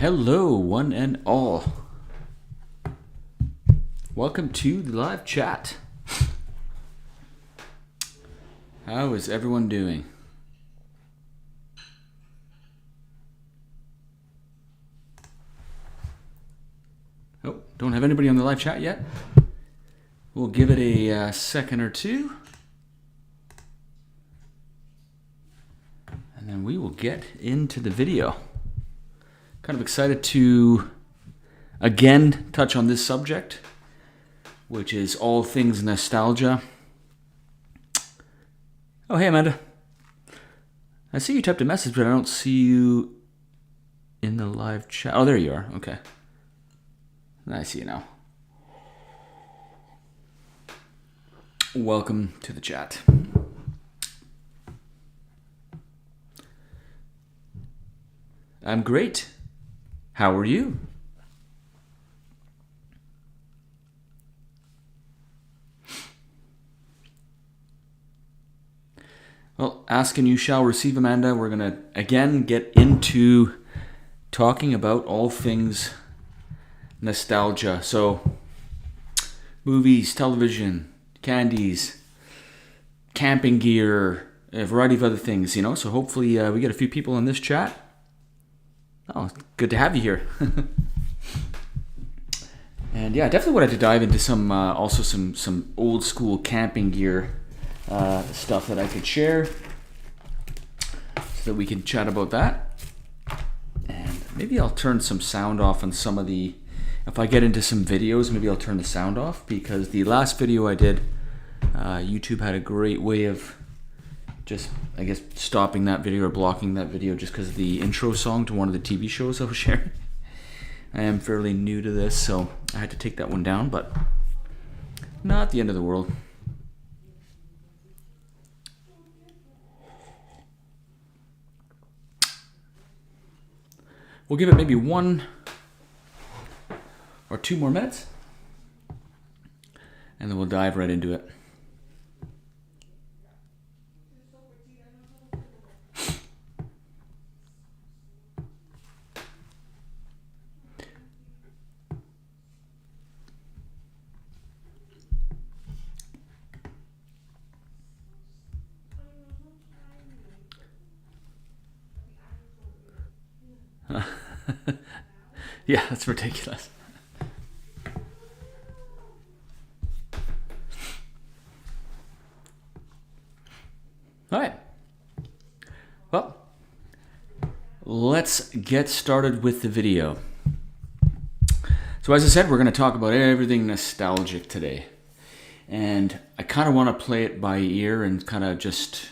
Hello, one and all. Welcome to the live chat. How is everyone doing? Oh, don't have anybody on the live chat yet. We'll give it a second or two. And then we will get into the video. Kind of excited to again touch on this subject, which is all things nostalgia. Oh, hey, Amanda. I see you typed a message, but I don't see you in the live chat. Oh, there you are. Okay. I see you now. Welcome to the chat. I'm great. How are you? Well, ask and you shall receive, Amanda. We're going to again get into talking about all things nostalgia. So, movies, television, candies, camping gear, a variety of other things, So hopefully we get a few people in this chat. Oh, good to have you here. And yeah, definitely wanted to dive into some old school camping gear stuff that I could share, so that we can chat about that. And maybe I'll turn some sound off on some of the. If I get into some videos, maybe I'll turn the sound off, because the last video I did, YouTube had a great way of just, I guess, stopping that video or blocking that video just because of the intro song to one of the TV shows I was sharing. I am fairly new to this, so I had to take that one down, but not the end of the world. We'll give it maybe 1 or 2 more minutes, and then we'll dive right into it. Yeah, that's ridiculous. All right. Well, let's get started with the video. So as I said, we're going to talk about everything nostalgic today. And I kind of want to play it by ear and kind of just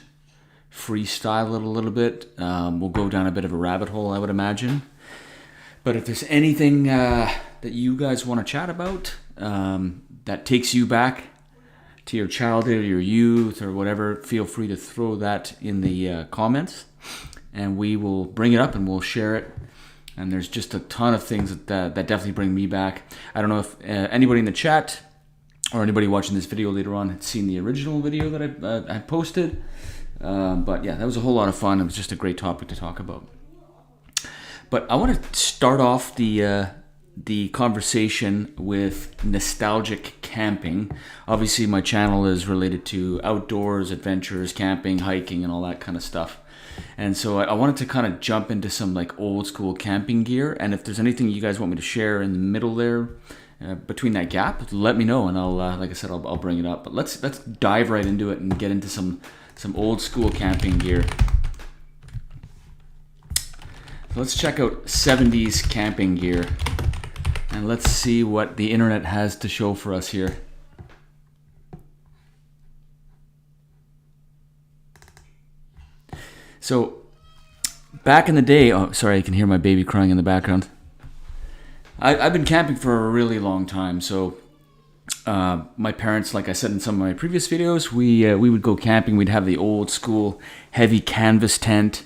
freestyle it a little bit. We'll go down a bit of a rabbit hole, I would imagine. But if there's anything that you guys want to chat about that takes you back to your childhood or your youth or whatever, feel free to throw that in the comments, and we will bring it up and we'll share it. And there's just a ton of things that definitely bring me back. I don't know if anybody in the chat or anybody watching this video later on had seen the original video that I posted. But yeah, that was a whole lot of fun. It was just a great topic to talk about. But I want to start off the conversation with nostalgic camping. Obviously, my channel is related to outdoors, adventures, camping, hiking, and all that kind of stuff. And so I wanted to kind of jump into some like old school camping gear. And if there's anything you guys want me to share in the middle there, between that gap, let me know, and I'll, like I said, I'll bring it up. But let's dive right into it and get into some old school camping gear. Let's check out 70s camping gear, and let's see what the internet has to show for us here. So, back in the day, oh, sorry, I can hear my baby crying in the background. I've been camping for a really long time, so my parents, like I said in some of my previous videos, we would go camping. We'd have the old school heavy canvas tent.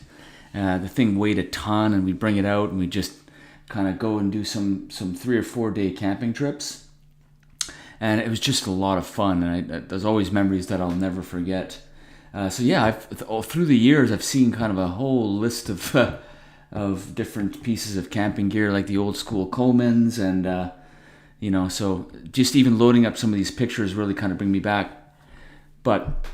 The thing weighed a ton, and we'd bring it out and we'd just kind of go and do some 3 or 4 day camping trips. And it was just a lot of fun, and there's always memories that I'll never forget. So yeah, through the years, I've seen kind of a whole list of of different pieces of camping gear, like the old school Colemans, and so just even loading up some of these pictures really kind of bring me back. But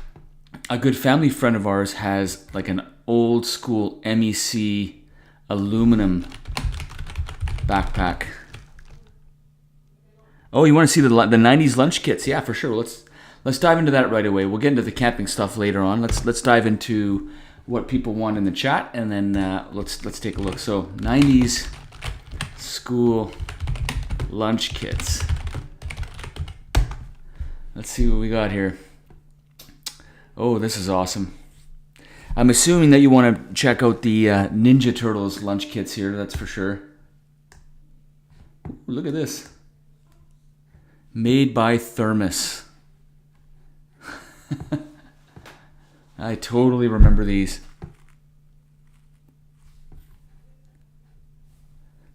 a good family friend of ours has like an old school MEC aluminum backpack. Oh, you want to see the 90s lunch kits? Yeah, for sure. Let's dive into that right away. We'll get into the camping stuff later on. Let's dive into what people want in the chat, and then let's take a look. So 90s school lunch kits. Let's see what we got here. Oh, this is awesome. I'm assuming that you want to check out the Ninja Turtles lunch kits here, that's for sure. Ooh, look at this. Made by Thermos. I totally remember these.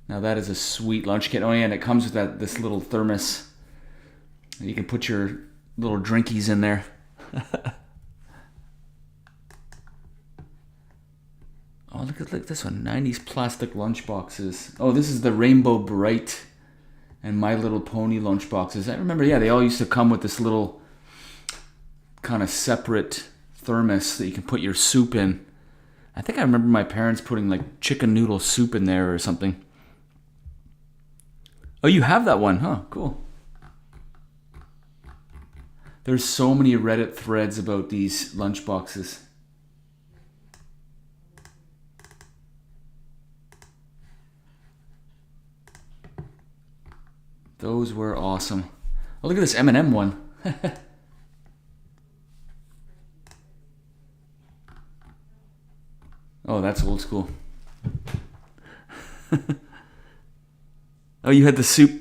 Now that is a sweet lunch kit. Oh yeah, and it comes with this little thermos. You can put your little drinkies in there. Oh, look at this one. 90s plastic lunch boxes. Oh, this is the Rainbow Bright and My Little Pony lunch boxes. I remember, yeah, they all used to come with this little kind of separate thermos that you can put your soup in. I think I remember my parents putting like chicken noodle soup in there or something. Oh, you have that one, huh? Cool. There's so many Reddit threads about these lunch boxes. Those were awesome. Oh, look at this M&M one. Oh, that's old school. Oh, you had the soup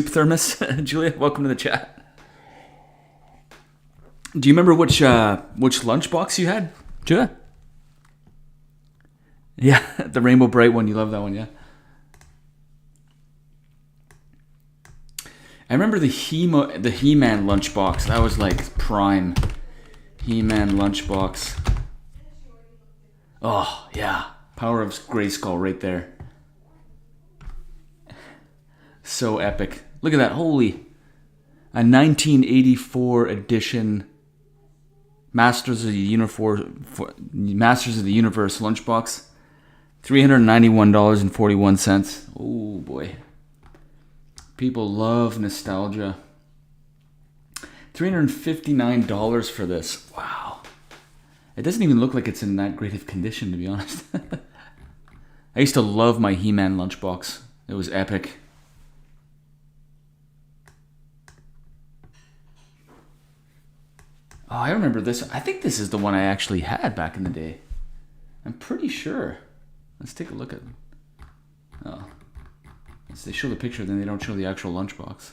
thermos, Julia. Welcome to the chat. Do you remember which lunchbox you had, Julia? Yeah, the Rainbow Bright one. You love that one, yeah. I remember the He-Man lunchbox. That was like prime He-Man lunchbox. Oh yeah, Power of Grayskull right there. So epic. Look at that, holy. A 1984 edition Masters of the Universe lunchbox. $391.41. Oh boy. People love nostalgia. $359 for this. Wow. It doesn't even look like it's in that great of condition, to be honest. I used to love my He-Man lunchbox. It was epic. Oh, I remember this. I think this is the one I actually had back in the day. I'm pretty sure. Let's take a look at it. Oh. They show the picture, then they don't show the actual lunchbox.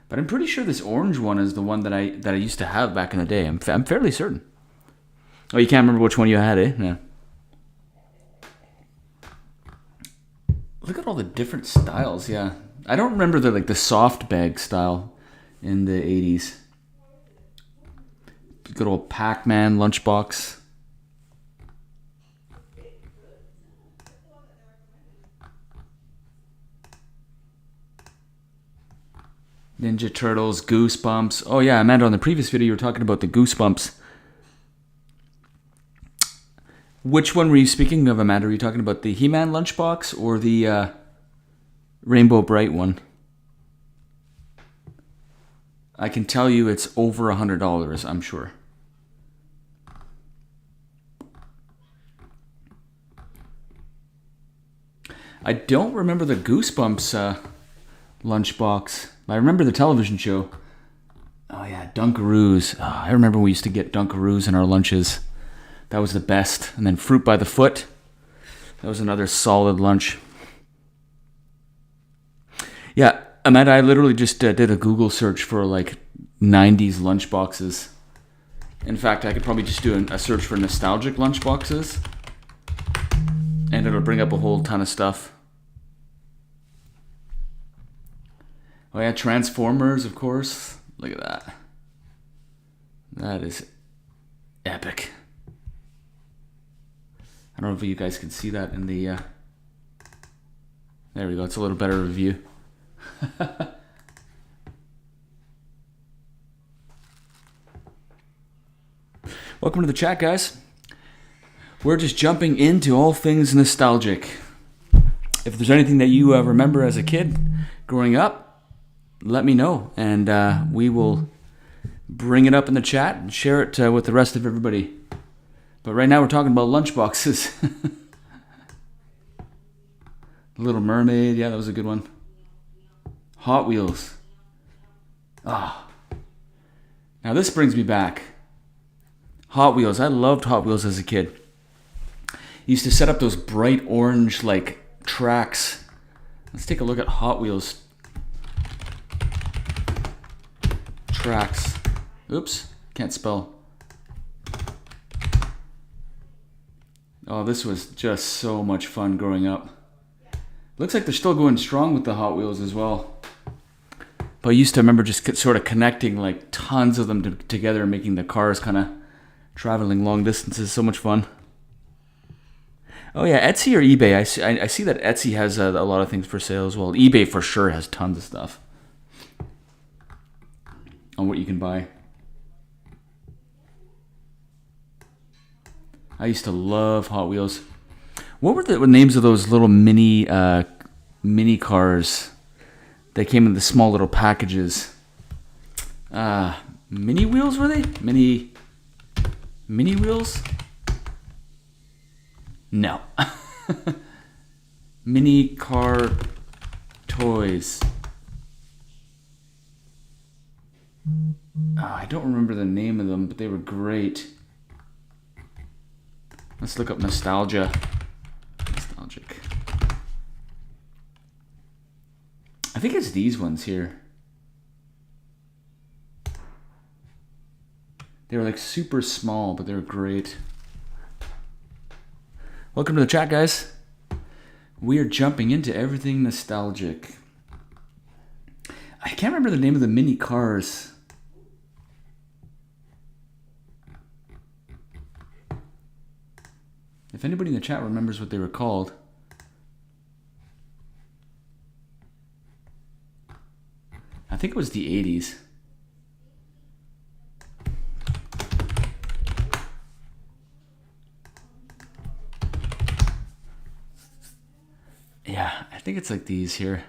But I'm pretty sure this orange one is the one that I used to have back in the day. I'm fairly certain. Oh, you can't remember which one you had, eh? Yeah. Look at all the different styles, yeah. I don't remember the soft bag style in the 80s. Good old Pac-Man lunchbox. Ninja Turtles, Goosebumps. Oh yeah, Amanda, on the previous video you were talking about the Goosebumps. Which one were you speaking of, Amanda? Were you talking about the He-Man lunchbox or the Rainbow Bright one? I can tell you it's over $100, I'm sure. I don't remember the Goosebumps lunchbox. I remember the television show. Oh yeah, Dunkaroos. Oh, I remember we used to get Dunkaroos in our lunches. That was the best. And then Fruit by the Foot. That was another solid lunch. Yeah, Amanda, I literally just did a Google search for like 90s lunchboxes. In fact, I could probably just do a search for nostalgic lunchboxes. And it'll bring up a whole ton of stuff. Oh yeah, Transformers, of course. Look at that. That is epic. I don't know if you guys can see that in the... there we go. It's a little better review. Welcome to the chat, guys. We're just jumping into all things nostalgic. If there's anything that you remember as a kid growing up, let me know, and we will bring it up in the chat and share it with the rest of everybody. But right now we're talking about lunchboxes. Little Mermaid, yeah, that was a good one. Hot Wheels. Ah. Now this brings me back. Hot Wheels. I loved Hot Wheels as a kid. Used to set up those bright orange like tracks. Let's take a look at Hot Wheels tracks. Oops, can't spell. Oh, this was just so much fun growing up. Looks like they're still going strong with the Hot Wheels as well. But I used to remember just sort of connecting like tons of them together and making the cars kind of traveling long distances. So much fun. Oh yeah, Etsy or eBay? I see that Etsy has a lot of things for sale as well. eBay for sure has tons of stuff on what you can buy. I used to love Hot Wheels. What were the names of those little mini cars? They came in the small little packages. Mini wheels, were they? Mini wheels? No. Mini car toys. I don't remember the name of them, but they were great. Let's look up nostalgia. Nostalgic. I think it's these ones here. They were like super small, but they were great. Welcome to the chat, guys. We are jumping into everything nostalgic. I can't remember the name of the mini cars. If anybody in the chat remembers what they were called. I think it was the 80s. Yeah, I think it's like these here.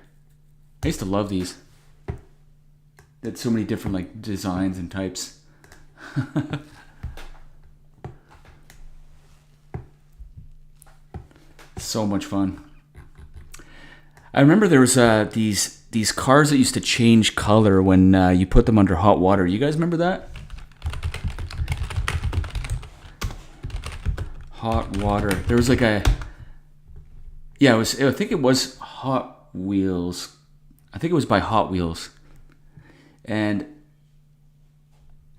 I used to love these. They had so many different like designs and types. So much fun. I remember there was these cars that used to change color when you put them under hot water. You guys remember that? Hot water. There was like a... Yeah, I think it was Hot Wheels. I think it was by Hot Wheels. And...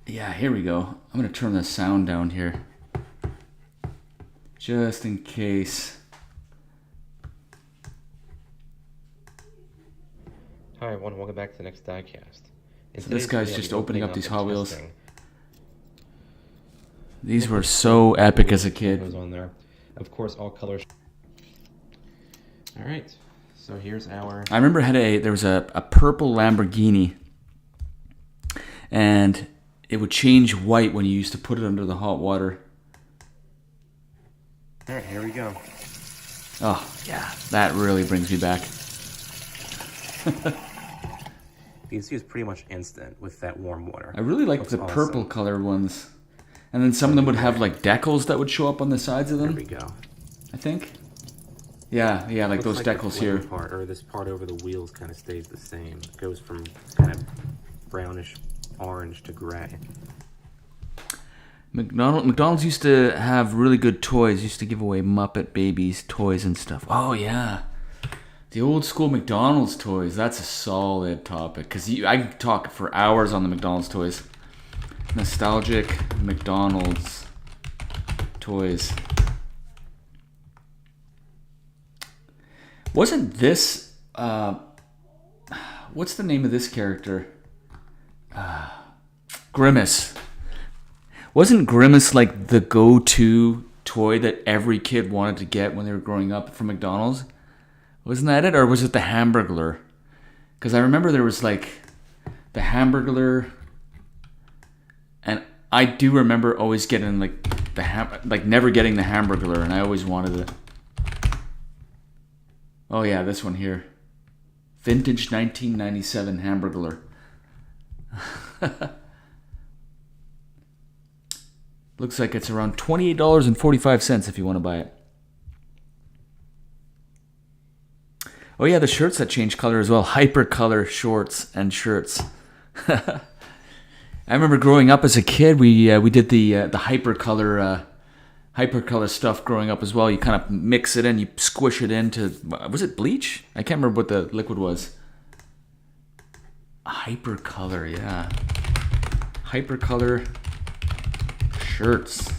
yeah, here we go. I'm going to turn the sound down here. Just in case... Hi everyone, welcome back to the next diecast. So this guy's just opening up these Hot Wheels. These were so epic as a kid. On there. Of course, all colors. All right, so here's our... I remember there was a purple Lamborghini, and it would change white when you used to put it under the hot water. All right, here we go. Oh, yeah, that really brings me back. You can see it's pretty much instant with that warm water. I really liked the purple colored ones. And then some of them would have like decals that would show up on the sides of them. There we go. I think. Yeah, like those decals here. This part over the wheels kind of stays the same. It goes from kind of brownish orange to gray. McDonald's used to have really good toys. Used to give away Muppet Babies toys and stuff. Oh yeah. The old school McDonald's toys, that's a solid topic. Because I can talk for hours on the McDonald's toys. Nostalgic McDonald's toys. Wasn't this... what's the name of this character? Grimace. Wasn't Grimace like the go-to toy that every kid wanted to get when they were growing up from McDonald's? Wasn't that it? Or was it the Hamburglar? Because I remember there was like the Hamburglar, and I do remember always getting like never getting the Hamburglar, and I always wanted it. Oh yeah, this one here. Vintage 1997 Hamburglar. Looks like it's around $28.45 if you want to buy it. Oh yeah, the shirts that change color as well. Hypercolor shorts and shirts. I remember growing up as a kid, we did the hypercolor stuff growing up as well. You kind of mix it in, you squish it into, was it bleach? I can't remember what the liquid was. Hypercolor, yeah. Hypercolor shirts.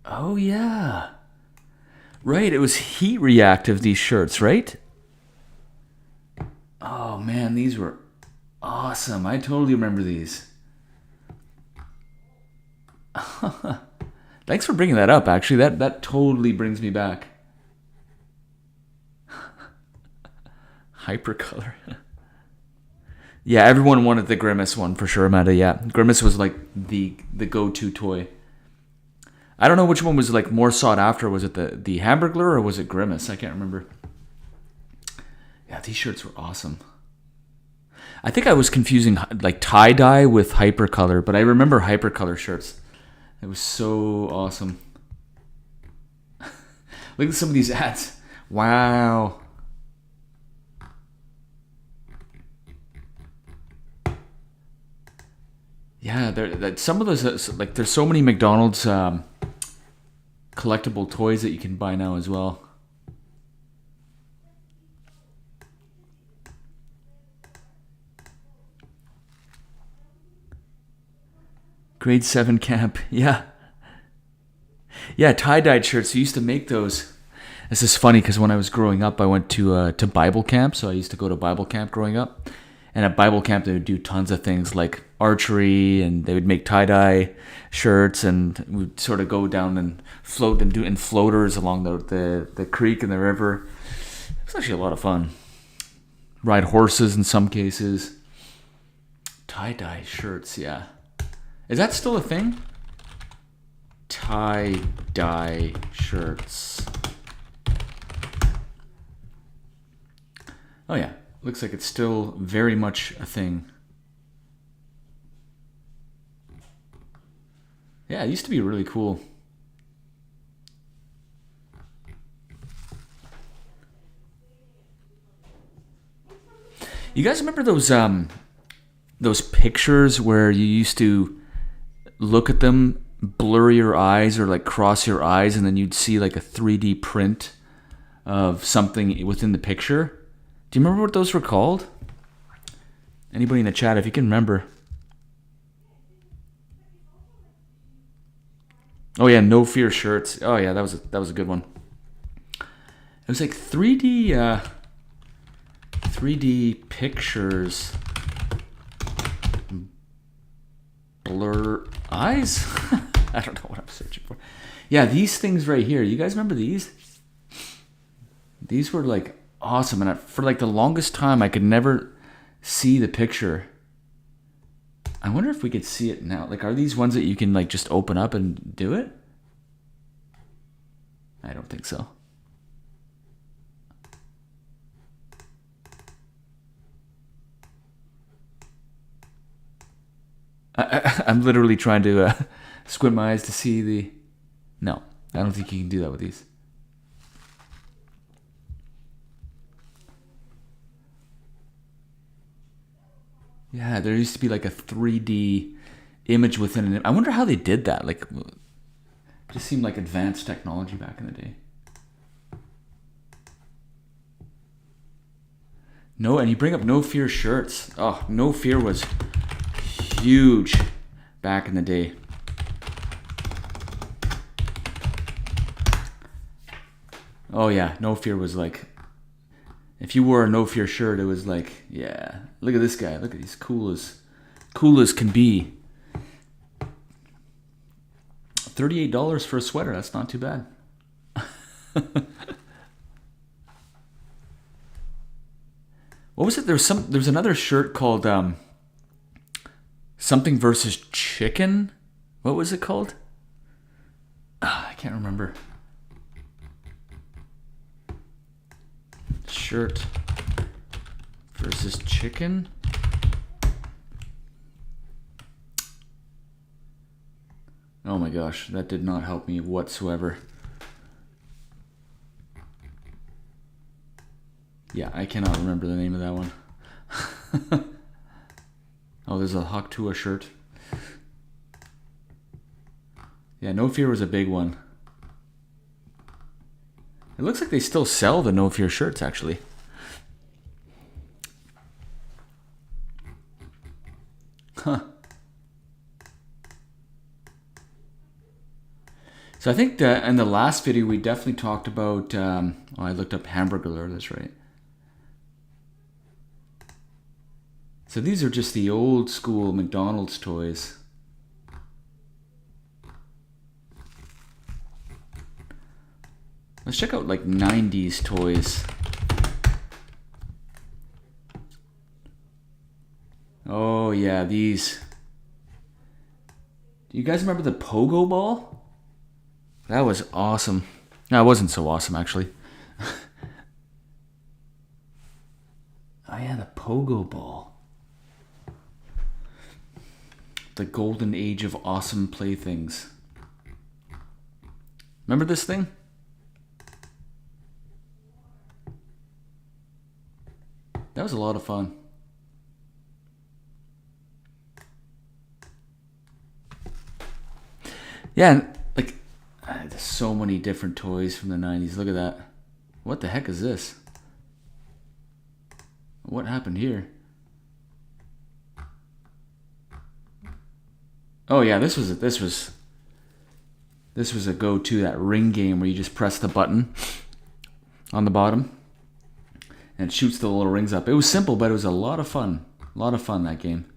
Oh yeah. Right, it was heat reactive, these shirts, right? Oh man, these were awesome. I totally remember these. Thanks for bringing that up, actually. That totally brings me back. Hypercolor. Yeah, everyone wanted the Grimace one for sure, Amanda. Yeah, Grimace was like the go-to toy. I don't know which one was like more sought after. Was it the Hamburglar or was it Grimace? I can't remember. Yeah, these shirts were awesome. I think I was confusing like tie-dye with Hypercolor, but I remember Hypercolor shirts. It was so awesome. Look at some of these ads. Wow. Yeah, some of those, like, there's so many McDonald's collectible toys that you can buy now as well. Grade 7 camp, yeah. Yeah, tie-dyed shirts, we used to make those. This is funny because when I was growing up, I went to Bible camp, so I used to go to Bible camp growing up. And at Bible camp, they would do tons of things like archery, and they would make tie-dye shirts, and we'd sort of go down and float and do in floaters along the creek and the river. It was actually a lot of fun. Ride horses in some cases. Tie-dye shirts, yeah. Is that still a thing? Tie-dye shirts. Oh yeah. Looks like it's still very much a thing. Yeah, it used to be really cool. You guys remember those pictures where you used to look at them, blur your eyes or like cross your eyes, and then you'd see like a 3D print of something within the picture? Do you remember what those were called? Anybody in the chat, if you can remember. Oh yeah, No Fear shirts. Oh yeah, that was a good one. It was like 3D pictures. Blur eyes? I don't know what I'm searching for. Yeah, these things right here. You guys remember these? These were like awesome, and for like the longest time I could never see the picture. I wonder if we could see it now. Like, are these ones that you can like just open up and do it? I don't think so. I'm literally trying to squint my eyes to see the... No, I don't think you can do that with these. Yeah, there used to be like a 3D image within it. I wonder how they did that. Like, it just seemed like advanced technology back in the day. No, and you bring up No Fear shirts. Oh, No Fear was huge back in the day. Oh yeah, No Fear was like... If you wore a No Fear shirt, it was like, yeah, look at this guy. Look at he's cool cool as can be. $38 for a sweater. That's not too bad. What was it? There's another shirt called something versus chicken. What was it called? I can't remember. Shirt versus chicken. Oh my gosh, that did not help me whatsoever. Yeah, I cannot remember the name of that one. Oh, there's a Haktua shirt. Yeah, No Fear was a big one. It looks like they still sell the No Fear shirts, actually. Huh. So I think that in the last video we definitely talked about, I looked up Hamburglar, that's right. So these are just the old school McDonald's toys. Let's check out like 90s toys. Oh yeah, these. Do you guys remember the Pogo Ball? That was awesome. No, it wasn't so awesome actually. Oh yeah, the Pogo Ball. The golden age of awesome playthings. Remember this thing? That was a lot of fun. Yeah, and like there's so many different toys from the 90s. Look at that. What the heck is this? What happened here? Oh yeah, this was a go-to, that ring game where you just press the button on the bottom and it shoots the little rings up. It was simple, but it was a lot of fun. A lot of fun, that game.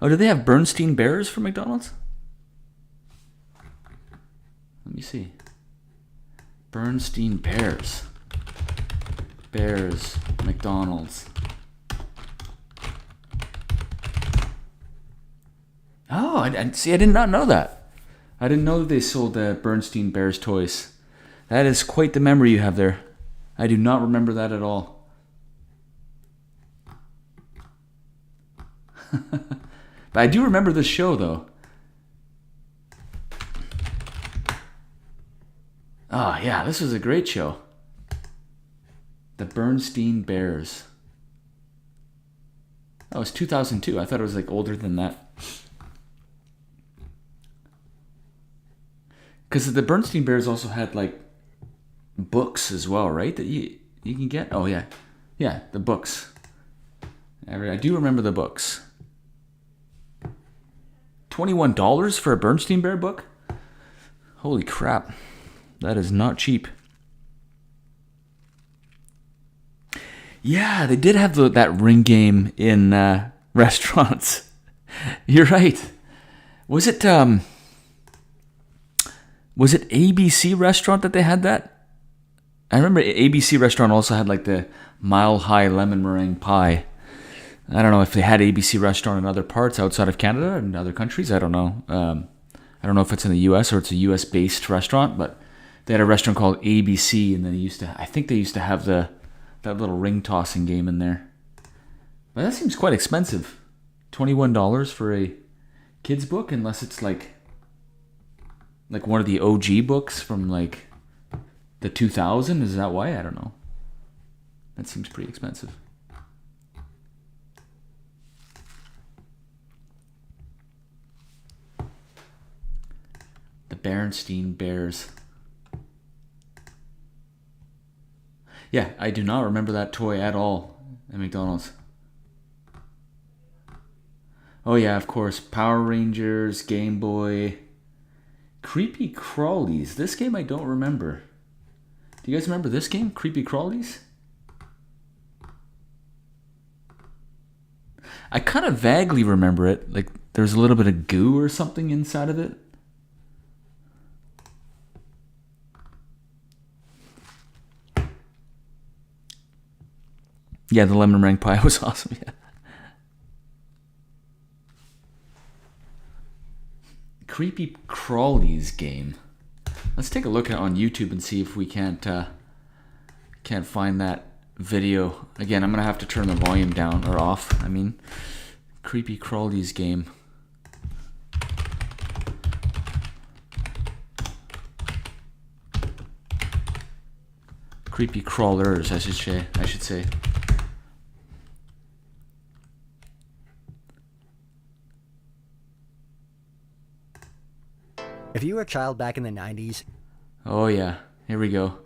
Oh, did they have Bernstein Bears for McDonald's? Let me see. Bernstein Bears. Bears, McDonald's. Oh, I see. I did not know that. I didn't know that they sold the Bernstein Bears toys. That is quite the memory you have there. I do not remember that at all. But I do remember this show, though. Oh, yeah, this was a great show. The Bernstein Bears. Oh, it was 2002. I thought it was like older than that. Because the Bernstein Bears also had like books as well, right? That you can get. Oh yeah, yeah, the books. I do remember the books. $21 for a Bernstein Bear book? Holy crap, that is not cheap. Yeah, they did have that ring game in restaurants. You're right. Was it ABC Restaurant that they had that? I remember ABC Restaurant also had like the Mile High Lemon Meringue Pie. I don't know if they had ABC Restaurant in other parts outside of Canada and other countries. I don't know. I don't know if it's in the U.S. or it's a U.S. based restaurant, but they had a restaurant called ABC, and then I think they used to have that little ring tossing game in there. But that seems quite expensive. $21 for a kid's book, unless it's like one of the OG books from like the 2000. Is that why? I don't know. That seems pretty expensive. The Bernstein Bears. Yeah, I do not remember that toy at all at McDonald's. Oh yeah, of course. Power Rangers, Game Boy. Creepy Crawlies. This game I don't remember. Do you guys remember this game? Creepy Crawlies? I kind of vaguely remember it. Like there's a little bit of goo or something inside of it. Yeah, the lemon meringue pie was awesome. Yeah. Creepy Crawlies game. Let's take a look at it on YouTube and see if we can't find that video. Again, I'm gonna have to turn the volume down or off. I mean, Creepy Crawlies game. Creepy Crawlers, I should say. If you were a child back in the 90s... Oh yeah, here we go.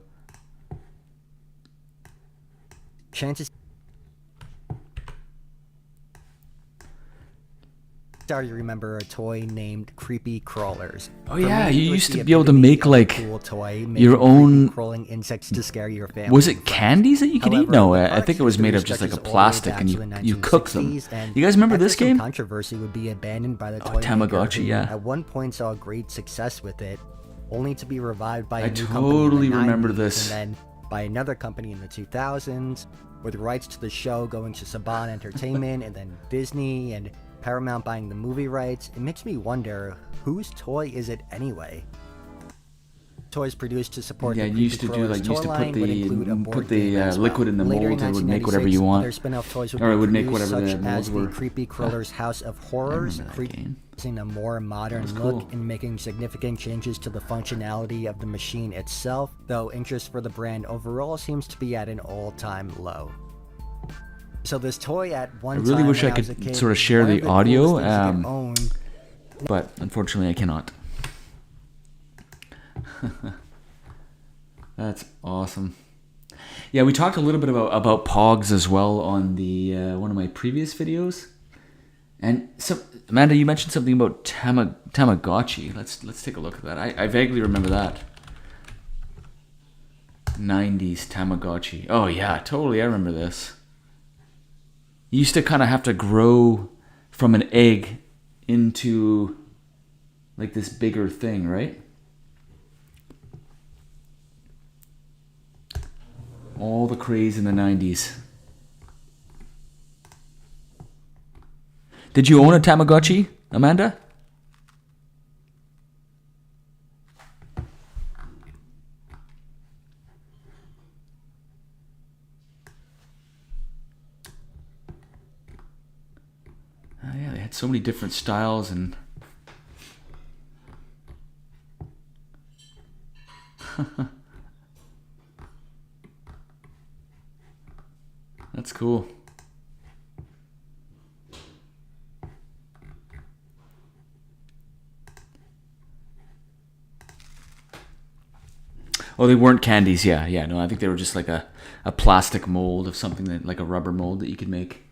Chances are you remember a toy named Creepy Crawlers. Oh For yeah, me, you it was used the to be able to epitome make of a like cool toy, your making own creepy crawling insects to scare your family. Was it and friends. candies that you could eat? However, No, the I think it was made of just like a plastic, and you cook them. You guys remember this game? Controversy would be abandoned by the Oh, toy Tamagotchi, maker, who yeah. At one point saw great success with it, only to be revived by a I new company totally in the remember 90s, this. and then by another company in the 2000s, with rights to the show going to Saban Entertainment and then Disney and Paramount buying the movie rights. It makes me wonder, whose toy is it anyway? Toys produced to support Yeah, the you Creepy used to do Crawlers like you used to toy put line would include a board game as well. liquid in the Later mold, in and it would make whatever 1996, you want. Other spin-off toys would Or it be would make produced, whatever the such molds as were. the Creepy Crawlers House of Horrors, remember that game. creating a more modern was look cool. and making significant changes to the functionality of the machine itself, though interest for the brand overall seems to be at an all-time low. So this toy at one I really time wish when I was a could kid, sort of share one the of the audio, coolest things you could own. But unfortunately I cannot. That's awesome. Yeah, we talked a little bit about Pogs as well on the one of my previous videos. And so, Amanda, you mentioned something about Tamagotchi. Let's take a look at that. I vaguely remember that. 90s Tamagotchi. Oh yeah, totally. I remember this. You used to kind of have to grow from an egg into like this bigger thing, right? All the craze in the 90s. Did you own a Tamagotchi, Amanda? Oh, yeah, they had so many different styles and... That's cool. Oh, they weren't candies. Yeah. No, I think they were just like a plastic mold of something that, like a rubber mold that you could make.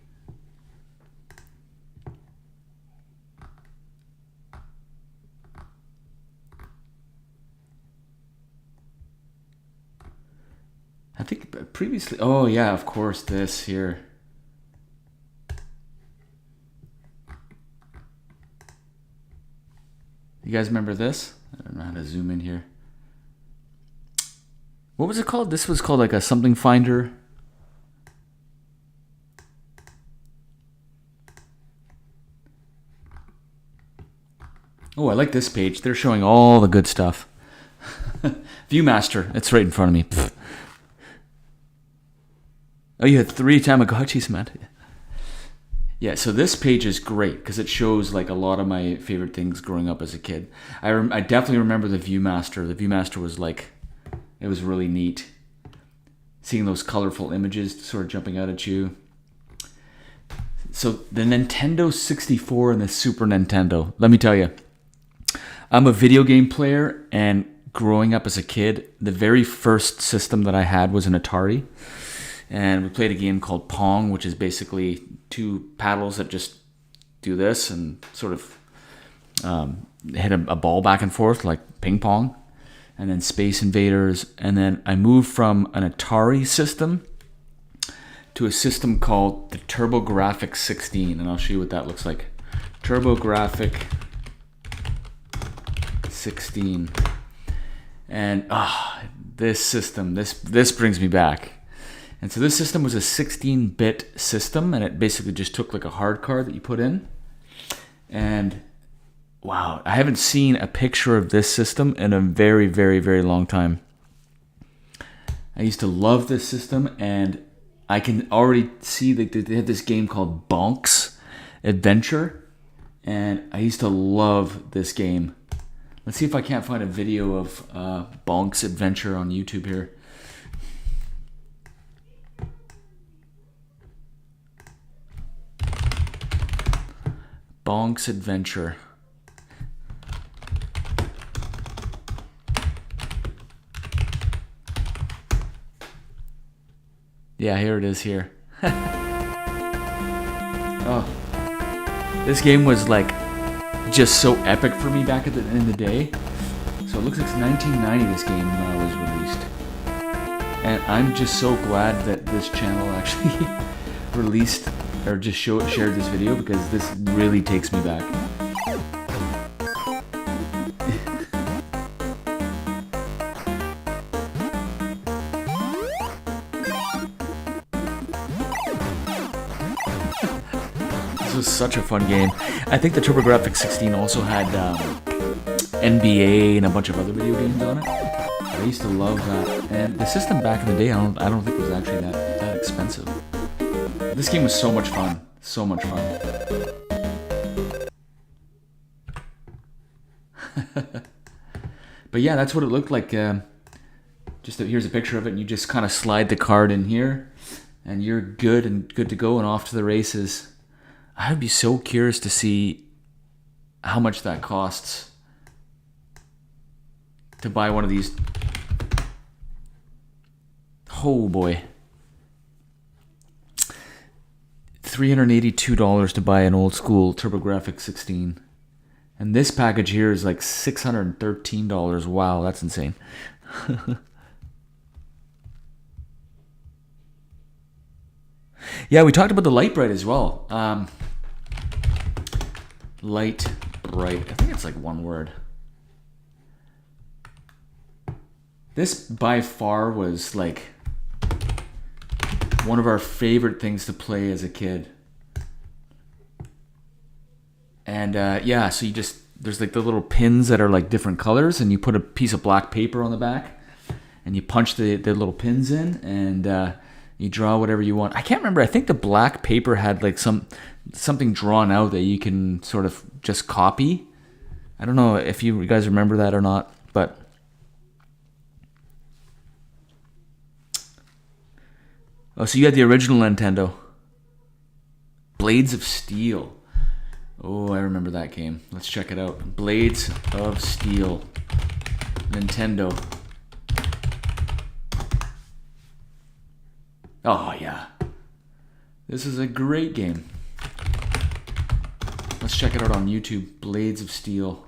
I think previously... Oh, yeah, of course, this here. You guys remember this? I don't know how to zoom in here. What was it called? This was called like a something finder. Oh, I like this page. They're showing all the good stuff. Viewmaster. It's right in front of me. Pfft. Oh, you had 3 Tamagotchis, man. Yeah, so this page is great because it shows like a lot of my favorite things growing up as a kid. I definitely remember the Viewmaster. The Viewmaster was like, it was really neat. Seeing those colorful images sort of jumping out at you. So the Nintendo 64 and the Super Nintendo. Let me tell you, I'm a video game player, and growing up as a kid, the very first system that I had was an Atari. And we played a game called Pong, which is basically 2 paddles that just do this and sort of hit a ball back and forth like ping pong. And then Space Invaders. And then I moved from an Atari system to a system called the TurboGrafx 16, and I'll show you what that looks like. TurboGrafx 16. And this system, this brings me back. And so this system was a 16-bit system, and it basically just took like a hard card that you put in. And wow, I haven't seen a picture of this system in a very, very, very long time. I used to love this system, and I can already see that they have this game called Bonk's Adventure, and I used to love this game. Let's see if I can't find a video of Bonk's Adventure on YouTube here. Bonk's Adventure. Yeah, here it is here. Oh, this game was like just so epic for me back in the day. So it looks like it's 1990 this game was released. And I'm just so glad that this channel actually released or just shared this video, because this really takes me back. This was such a fun game. I think the TurboGrafx 16 also had NBA and a bunch of other video games on it. I used to love that. And the system back in the day, I don't think it was actually that expensive. This game was so much fun. So much fun. But yeah, that's what it looked like. Here's a picture of it, and you just kind of slide the card in here, and you're good to go and off to the races. I would be so curious to see how much that costs to buy one of these. Oh boy. $382 to buy an old school TurboGrafx 16. And this package here is like $613. Wow, that's insane. Yeah, we talked about the Lite-Brite as well. Lite-Brite. I think it's like one word. This by far was like one of our favorite things to play as a kid. And yeah, so there's like the little pins that are like different colors, and you put a piece of black paper on the back, and you punch the little pins in, and you draw whatever you want. I can't remember. I think the black paper had like something drawn out that you can sort of just copy. I don't know if you guys remember that or not, but oh, so you had the original Nintendo. Blades of Steel. Oh, I remember that game. Let's check it out. Blades of Steel. Nintendo. Oh, yeah. This is a great game. Let's check it out on YouTube. Blades of Steel.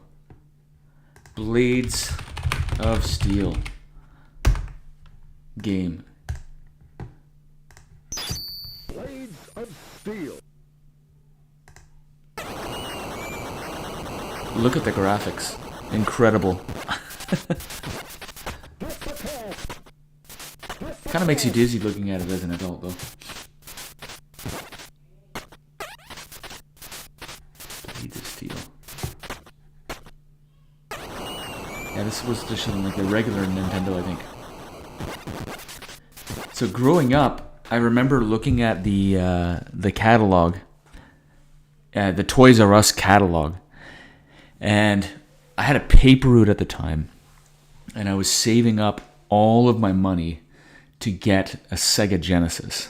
Blades of Steel. Game. Blades of Steel. Look at the graphics. Incredible. Kind of makes you dizzy looking at it as an adult, though. Blades of Steel. Yeah, this was just like the regular Nintendo, I think. So growing up, I remember looking at the catalog, the Toys R Us catalog, and I had a paper route at the time, and I was saving up all of my money to get a Sega Genesis.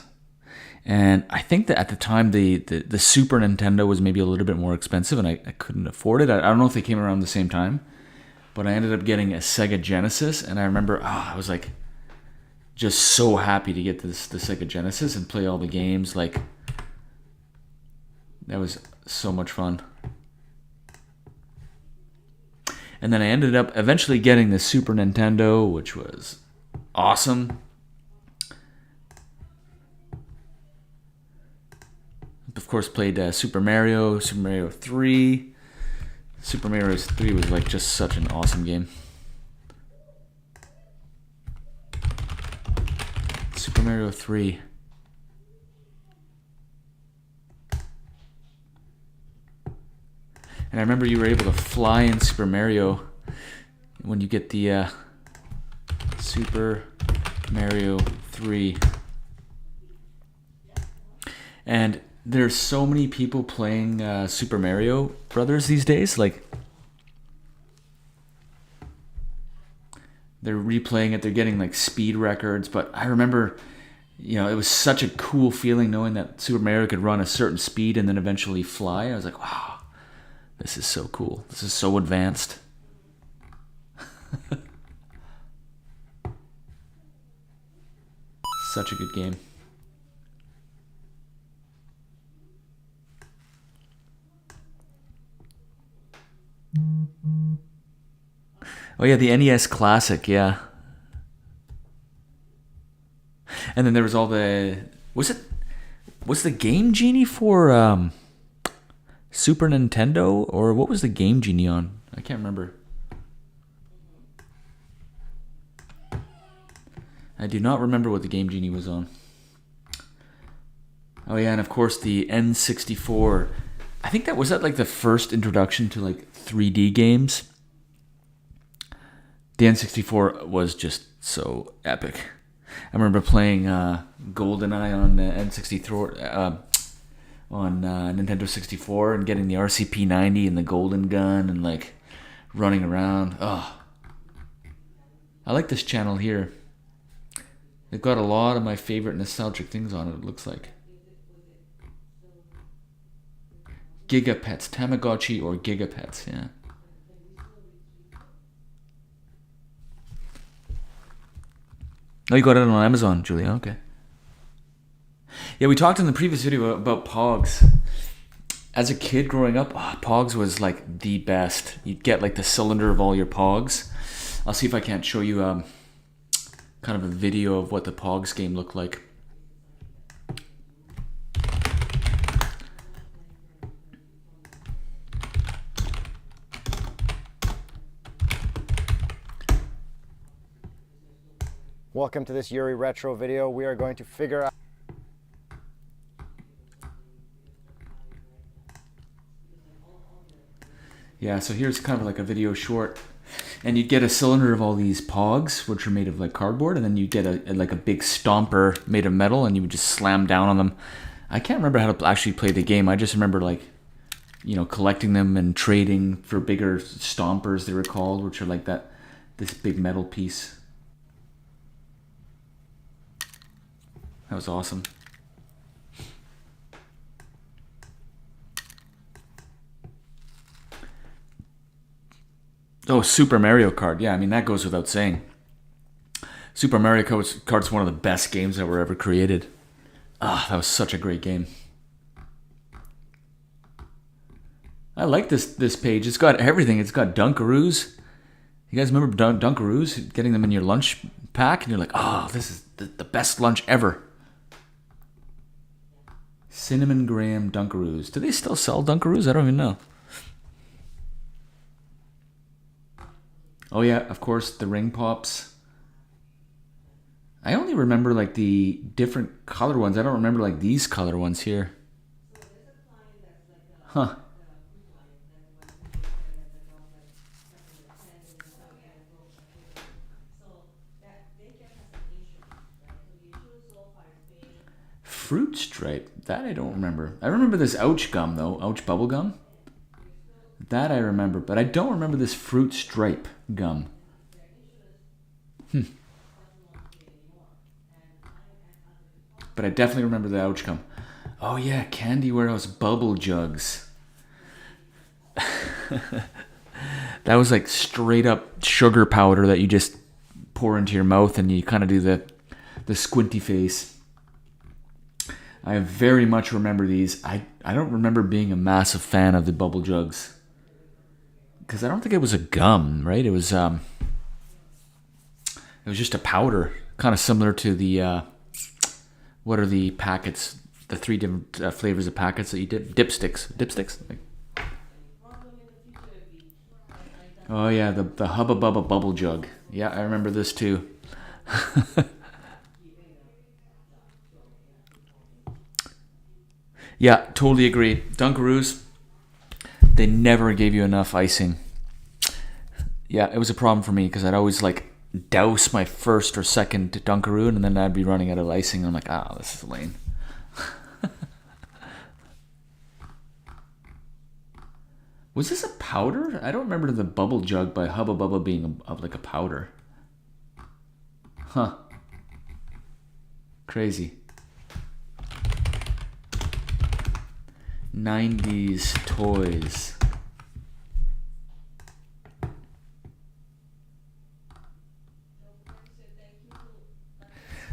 And I think that at the time the Super Nintendo was maybe a little bit more expensive, and I couldn't afford it. I don't know if they came around the same time, but I ended up getting a Sega Genesis, and I remember I was like just so happy to get the Sega Genesis and play all the games. Like, that was so much fun. And then I ended up eventually getting the Super Nintendo, which was awesome. of course, played Super Mario 3. Super Mario 3 was like just such an awesome game. Super Mario 3. And I remember you were able to fly in Super Mario when you get the Super Mario 3. And there's so many people playing Super Mario Brothers these days. Like, they're replaying it. They're getting like speed records. But I remember, it was such a cool feeling knowing that Super Mario could run a certain speed and then eventually fly. I was like, wow, this is so cool. This is so advanced. Such a good game. Oh yeah, the NES Classic, yeah. And then there was all the... Was the Game Genie for Super Nintendo? Or what was the Game Genie on? I can't remember. I do not remember what the Game Genie was on. Oh yeah, and of course the N64. I think was that like the first introduction to like 3D games? The N64 was just so epic. I remember playing GoldenEye on N64, on Nintendo 64, and getting the RCP-90 and the Golden Gun and like running around. Oh, I like this channel here. They've got a lot of my favorite nostalgic things on it. It looks like Gigapets, Tamagotchi or Gigapets, yeah. Oh, you got it on Amazon, Julia. Okay. Yeah, we talked in the previous video about Pogs. As a kid growing up, Pogs was like the best. You'd get like the cylinder of all your Pogs. I'll see if I can't show you kind of a video of what the Pogs game looked like. Welcome to this Yuri Retro video. We are going to figure out Yeah, so here's kind of like a video short. And you'd get a cylinder of all these Pogs, which are made of like cardboard, and then you'd get like a big stomper made of metal, and you would just slam down on them. I can't remember how to actually play the game. I just remember like, collecting them and trading for bigger stompers, they were called, which are like this big metal piece. That was awesome. Oh, Super Mario Kart. Yeah, I mean, that goes without saying. Super Mario Kart's one of the best games that were ever created. Ah, that was such a great game. I like this page. It's got everything. It's got Dunkaroos. You guys remember Dunkaroos? Getting them in your lunch pack, and you're like, oh, this is the best lunch ever. Cinnamon Graham Dunkaroos. Do they still sell Dunkaroos? I don't even know. Oh yeah, of course, the Ring Pops. I only remember like the different color ones. I don't remember like these color ones here. Huh. Fruit Stripe. That I don't remember. I remember this Ouch gum though. Ouch bubble gum. That I remember, but I don't remember this Fruit Stripe gum. But I definitely remember the Ouch gum. Oh yeah, Candy Warehouse bubble jugs. That was like straight up sugar powder that you just pour into your mouth and you kind of do the squinty face. I very much remember these. I don't remember being a massive fan of the bubble jugs. Because I don't think it was a gum, right? It was just a powder. Kind of similar to the, what are the packets the 3 different flavors of packets that you dipsticks. Like, oh yeah, the Hubba Bubba bubble jug. Yeah, I remember this too. Yeah, totally agree. Dunkaroos, they never gave you enough icing. Yeah, it was a problem for me because I'd always like douse my first or second Dunkaroo and then I'd be running out of icing. I'm like, this is lame. Was this a powder? I don't remember the bubble jug by Hubba Bubba being like a powder. Huh. Crazy. 90s toys.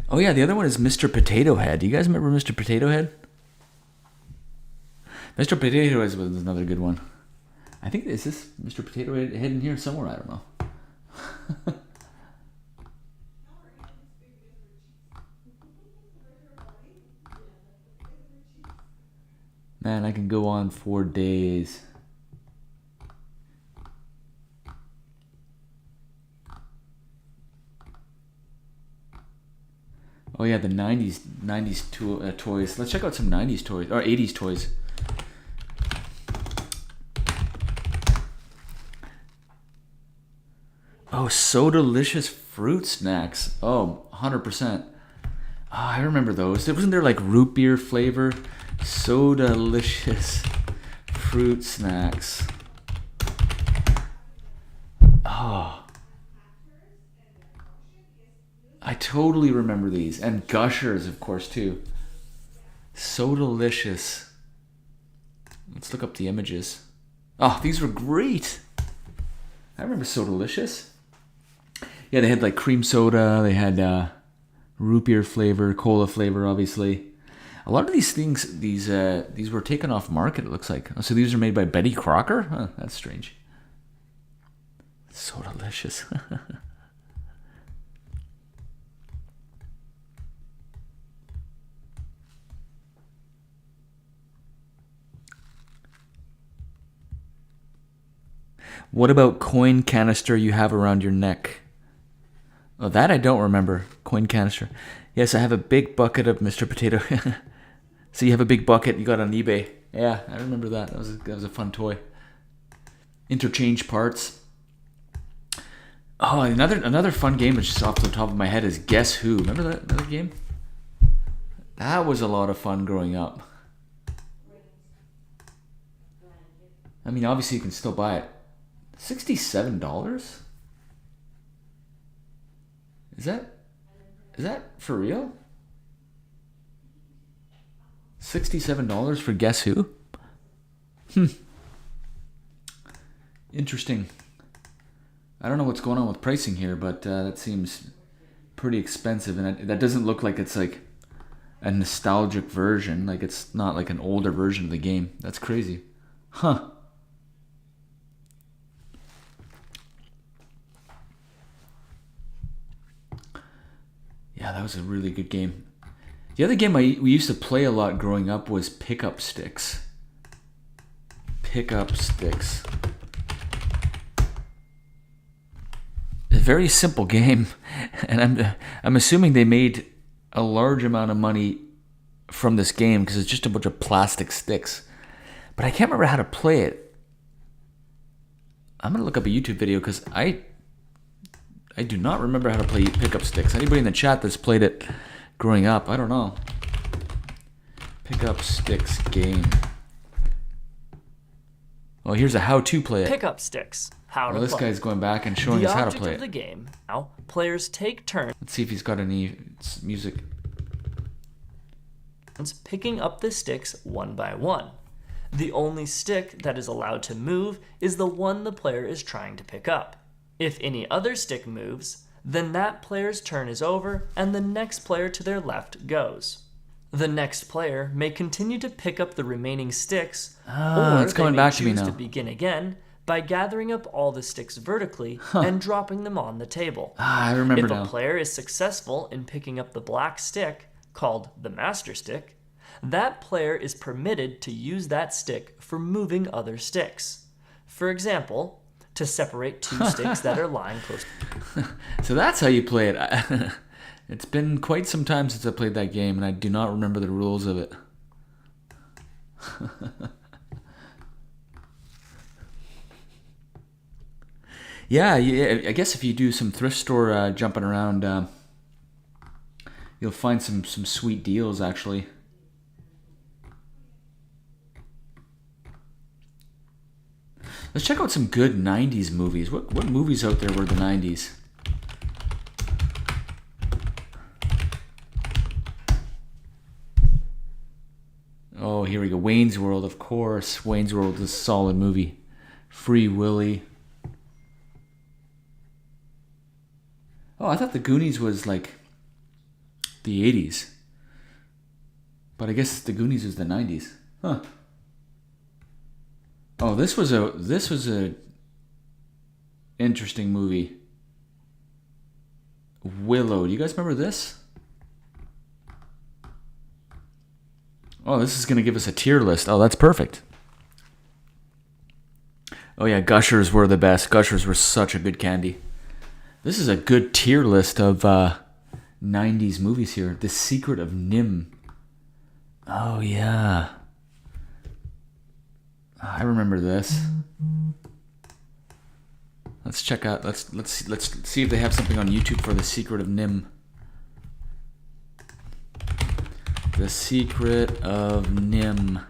Oh yeah, the other one is Mr. Potato Head. Do you guys remember Mr. Potato Head? Mr. Potato Head was another good one. I think, is this Mr. Potato Head in here somewhere? I don't know. Man, I can go on for days. Oh yeah, the 90s toys. Let's check out some 90s toys, or 80s toys. Oh, So Delicious fruit snacks. Oh, 100%. Oh, I remember those. Wasn't there like root beer flavor? So Delicious fruit snacks. Oh. I totally remember these. And Gushers, of course, too. So Delicious. Let's look up the images. Oh, these were great. I remember So Delicious. Yeah, they had like cream soda. They had root beer flavor, cola flavor, obviously. A lot of these things, these were taken off market, it looks like. Oh, so these are made by Betty Crocker? Huh, that's strange. So Delicious. What about coin canister you have around your neck? Oh, that I don't remember. Coin canister. Yes, I have a big bucket of Mr. Potato. So you have a big bucket you got on eBay. Yeah, I remember that. That was a fun toy. Interchange parts. Oh, another fun game that's just off the top of my head is Guess Who. Remember that game? That was a lot of fun growing up. I mean, obviously you can still buy it. $67? Is that for real? $67 for Guess Who? Interesting. I don't know what's going on with pricing here, but that seems pretty expensive, and that doesn't look like it's like a nostalgic version. Like it's not like an older version of the game. That's crazy. Huh. Yeah, that was a really good game. The other game we used to play a lot growing up was Pick-Up Sticks. Pick-Up Sticks. A very simple game, and I'm assuming they made a large amount of money from this game because it's just a bunch of plastic sticks. But I can't remember how to play it. I'm gonna look up a YouTube video because I do not remember how to play Pick-Up Sticks. Anybody in the chat that's played it growing up, I don't know. Pick-Up Sticks game. Oh, here's a how to play it. Pick-Up Sticks. How to play. This guy's going back and showing us how to play it. The object of the game. Now, players take turns Let's see if he's got any music. picking up the sticks one by one. The only stick that is allowed to move is the one the player is trying to pick up. If any other stick moves, then that player's turn is over and the next player to their left goes. The next player may continue to pick up the remaining sticks, or it's coming they may back to me choose now. to begin again by gathering up all the sticks vertically and dropping them on the table. I remember If now. a player is successful in picking up the black stick, called the master stick, that player is permitted to use that stick for moving other sticks. For example, to separate two sticks that are lying close. So that's how you play it. It's been quite some time since I played that game, and I do not remember the rules of it. Yeah, I guess if you do some thrift store jumping around, you'll find some sweet deals, actually. Let's check out some good 90s movies. What movies out there were the 90s? Oh, here we go. Wayne's World, of course. Wayne's World is a solid movie. Free Willy. Oh, I thought the Goonies was like the 80s. But I guess the Goonies was the 90s. Huh. Oh, this was a interesting movie. Willow. Do you guys remember this? Oh, this is going to give us a tier list. Oh, that's perfect. Oh yeah, Gushers were the best. Gushers were such a good candy. This is a good tier list of 90s movies here. The Secret of NIMH. Oh yeah. I remember this. Let's check out. Let's see if they have something on YouTube for The Secret of NIMH. The Secret of NIMH.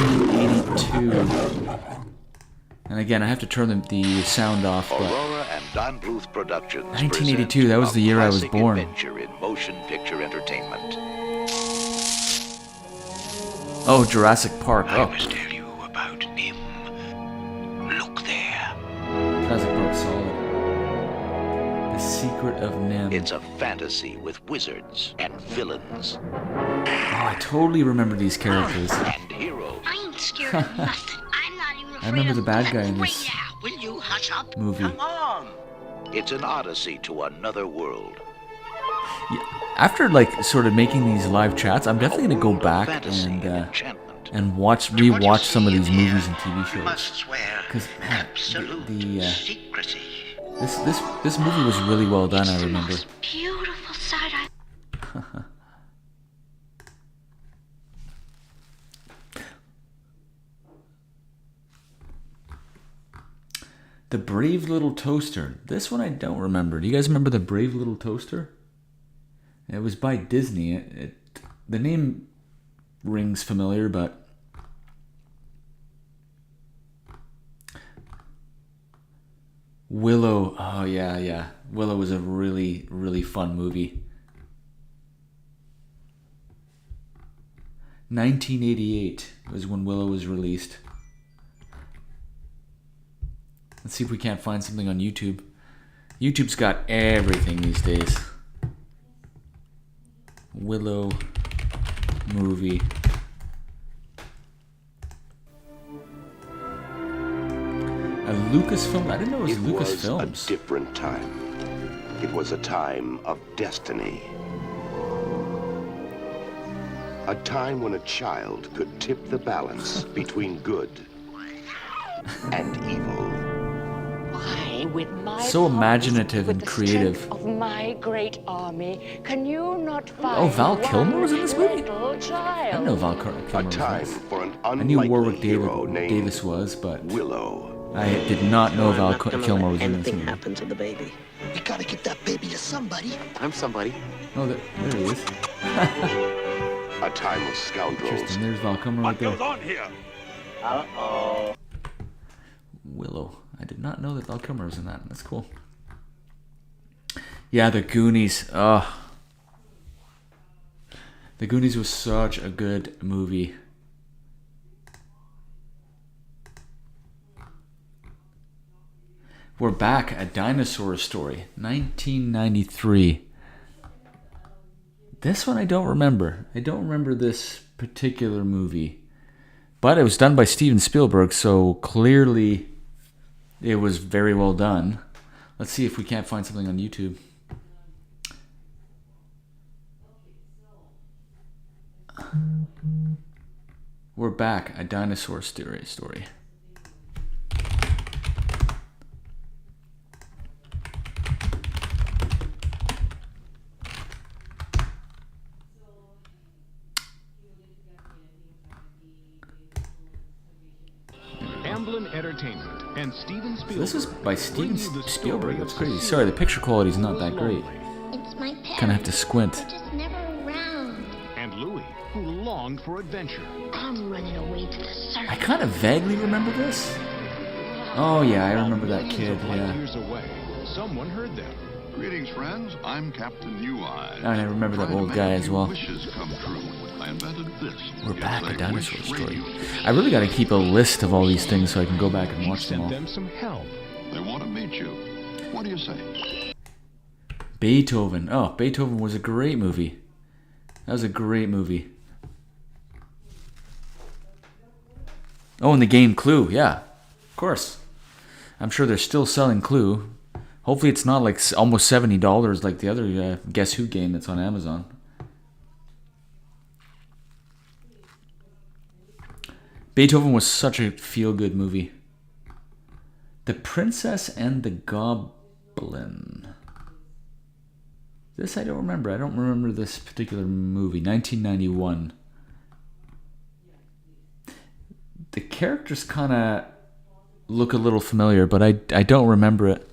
1982. And again, I have to turn the sound off. But Aurora and Don Bluth Productions. 1982. That was the year I was born. Adventure in motion picture entertainment. Oh, Jurassic Park. I Oh, must tell you about NIMH. Look there. Jurassic Park, solid. The Secret of NIMH. It's a fantasy with wizards and villains Oh, I totally remember these characters. and heroes. I ain't scared of nothing. I'm not even afraid remember of the bad guy in right this now. Will you hush up? movie. Come on. It's an odyssey to another world. After like sort of making these live chats, I'm definitely gonna go back Fantasy and enchantment. rewatch some of these movies and TV You must shows. swear 'Cause, man, absolute the, secrecy. This movie was really well done. I The remember. most beautiful sight I... The Brave Little Toaster. This one I don't remember. Do you guys remember The Brave Little Toaster? It was by Disney. The name rings familiar, but Willow. Oh yeah. Willow was a really, really fun movie. 1988 was when Willow was released. Let's see if we can't find something on YouTube. YouTube's got everything these days. Willow movie. A Lucasfilm? I didn't know it was It was Lucasfilms. a different time. It was a time of destiny. A time when a child could tip the balance between good and evil. I, with my So powers, imaginative with and the creative. strength of my great army, can you not find Oh, Val Kilmer was in this movie? little child? I didn't know Val Kilmer A was in time this. for an I knew unlikely Warwick hero named Davis was, but Willow. I did not know Val Kilmer was in this movie. happen to the baby. We gotta get that baby to somebody. I'm somebody. Oh, there he is. A time of scoundrels. Interesting. There's Val Kilmer right there. on here? Willow. I did not know that Val Kilmer was in that. That's cool. Yeah, The Goonies. The Goonies was such a good movie. We're back at Dinosaur Story, 1993. This one I don't remember. I don't remember this particular movie. But it was done by Steven Spielberg, so clearly it was very well done. Let's see if we can't find something on YouTube. We're back. A dinosaur story. Amblin Entertainment and Steven Spielberg. This is by Steven Spielberg. That's crazy. Sorry, the picture quality is not that great. It's my pet. Kind of have to squint. They're just never around. And Louis, who longed for adventure. I'm running away to the circus. I kind of vaguely remember this. Oh yeah, I remember that kid. Yeah. Years away, someone heard them. Greetings, friends. I'm Captain New Eye. And I remember that old guy as well. Wishes come true. I invented this. We're back. It's A dinosaur wish story. radio. I really got to keep a list of all these things so I can go back and watch them Send all. them some help. They want to meet you. What do you say? Beethoven. Oh, Beethoven was a great movie. That was a great movie. Oh, and the game Clue. Yeah, of course. I'm sure they're still selling Clue. Hopefully it's not like almost $70 like the other Guess Who game that's on Amazon. Beethoven was such a feel-good movie. The Princess and the Goblin. This I don't remember. I don't remember this particular movie. 1991. The characters kind of look a little familiar, but I don't remember it.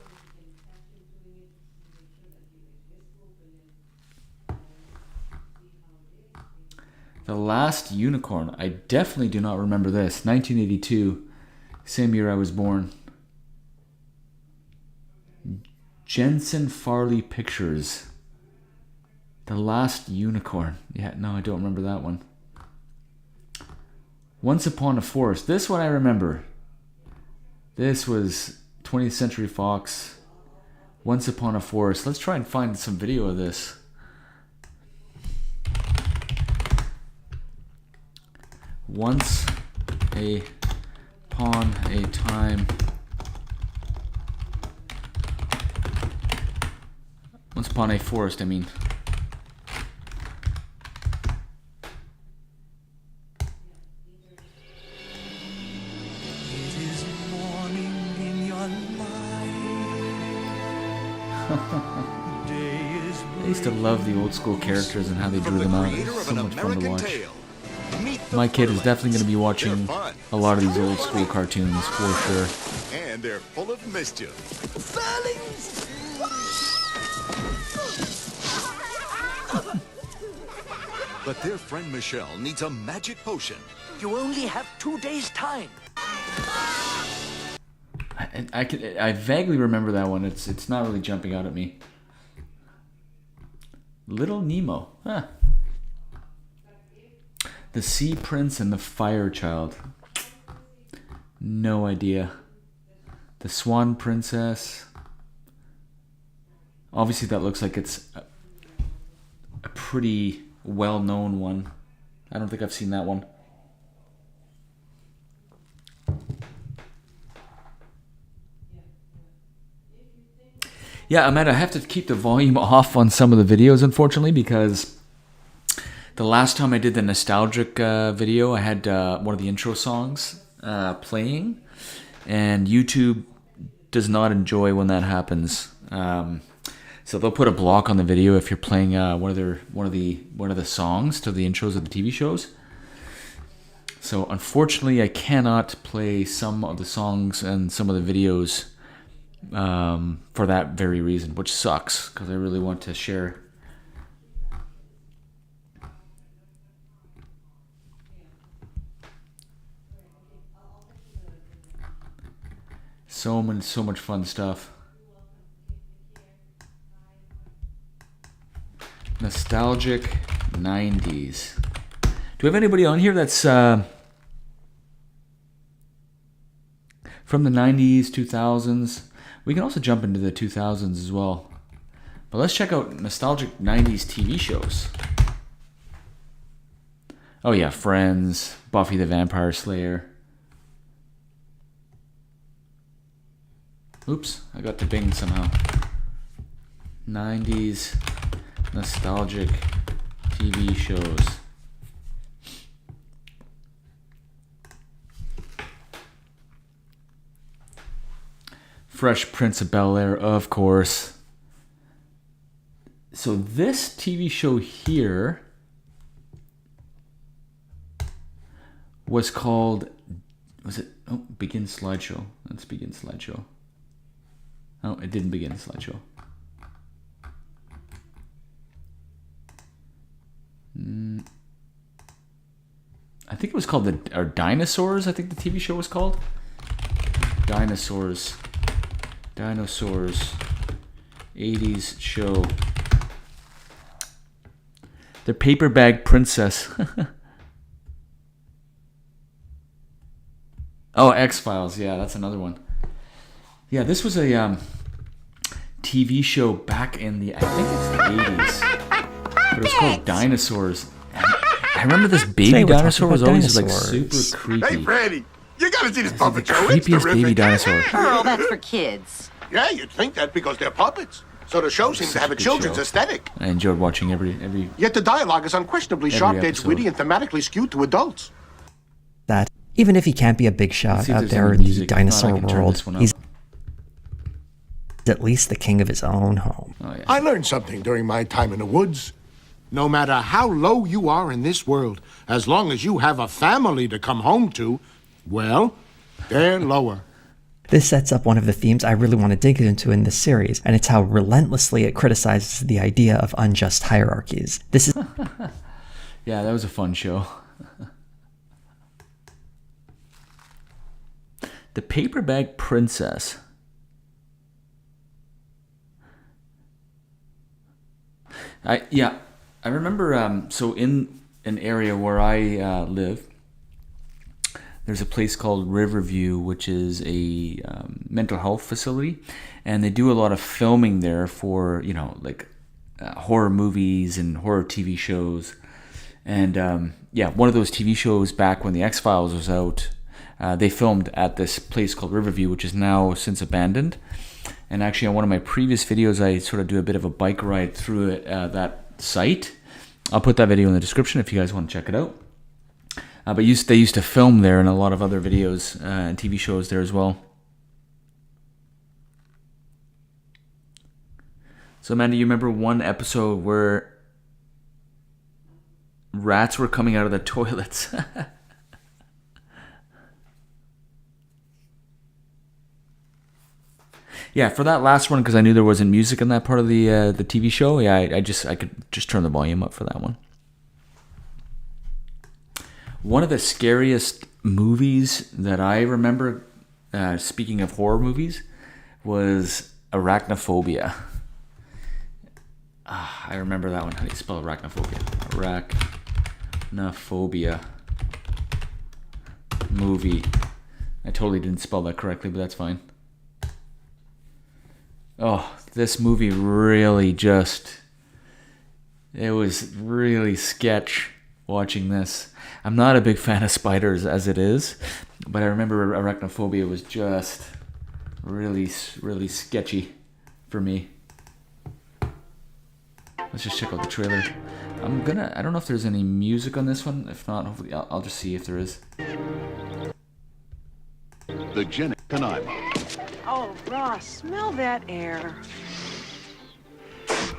The Last Unicorn. I definitely do not remember this. 1982. Same year I was born. Jensen Farley Pictures. The Last Unicorn. Yeah, no, I don't remember that one. Once Upon a Forest. This one I remember. This was 20th Century Fox. Once Upon a Forest. Let's try and find some video of this. Once upon a time. Once upon a forest, I mean. I used to love the old school characters and how they drew them out. It was so much fun to watch. My kid is definitely going to be watching a lot of these old school cartoons for sure. And they're full of mischief. But their friend Michelle needs a magic potion. You only have 2 days' time. I vaguely remember that one. It's not really jumping out at me. Little Nemo. Huh. The Sea Prince and the Fire Child. No idea. The Swan Princess. Obviously that looks like it's a pretty well-known one. I don't think I've seen that one. Yeah, Amanda, I have to keep the volume off on some of the videos, unfortunately, because the last time I did the nostalgic video, I had one of the intro songs playing, and YouTube does not enjoy when that happens. So they'll put a block on the video if you're playing one of the songs to the intros of the TV shows. So unfortunately, I cannot play some of the songs and some of the videos for that very reason, which sucks because I really want to share. So much fun stuff. Nostalgic 90s. Do we have anybody on here that's from the 90s, 2000s? We can also jump into the 2000s as well. But let's check out nostalgic 90s TV shows. Oh yeah, Friends, Buffy the Vampire Slayer. Oops, I got to Bing somehow. 90s nostalgic TV shows. Fresh Prince of Bel-Air, of course. So this TV show here was called, Begin Slideshow. Let's begin slideshow. Oh, it didn't begin slideshow. I think it was called Dinosaurs, I think the TV show was called. Dinosaurs. 80s show. The Paper Bag Princess. Oh, X-Files. Yeah, that's another one. Yeah, this was a TV show back in the, I think it's the 80s. But it was called Dinosaurs. And I remember this baby dinosaur was always like super creepy. Hey, Freddy, you gotta see this puppet show. Creepiest It's terrific. baby dinosaur. Earl, that's for kids. Yeah, you'd think that because they're puppets. So the show seems to have a Good children's show. aesthetic. I enjoyed watching every. Yet the dialogue is unquestionably Every sharp-edged, episode. witty, and thematically skewed to adults. That even if he can't be a big shot see if out there's there any in the music. If not, I dinosaur can turn world, this one up. he's at least the king of his own home. Oh, yeah. I learned something during my time in the woods. No matter how low you are in this world, as long as you have a family to come home to, well, they're lower. This sets up one of the themes I really want to dig into in this series, and it's how relentlessly it criticizes the idea of unjust hierarchies. This is Yeah, that was a fun show. The Paper Bag Princess. I remember. So in an area where I live, there's a place called Riverview, which is a mental health facility, and they do a lot of filming there for horror movies and horror TV shows. And one of those TV shows back when the X-Files was out, they filmed at this place called Riverview, which is now since abandoned. And actually, on one of my previous videos, I sort of do a bit of a bike ride through it, that site. I'll put that video in the description if you guys want to check it out. But they used to film there, and a lot of other videos and TV shows there as well. So, Amanda, you remember one episode where rats were coming out of the toilets? Yeah, for that last one, because I knew there wasn't music in that part of the TV show. Yeah, I could just turn the volume up for that one. One of the scariest movies that I remember, speaking of horror movies, was Arachnophobia. I remember that one. How do you spell arachnophobia? Arachnophobia movie. I totally didn't spell that correctly, but that's fine. Oh, this movie really it was really sketch watching this. I'm not a big fan of spiders as it is, but I remember Arachnophobia was just really, really sketchy for me. Let's just check out the trailer. I don't know if there's any music on this one. If not, hopefully I'll just see if there is. The Jenny tonight. Oh, Ross, smell that air.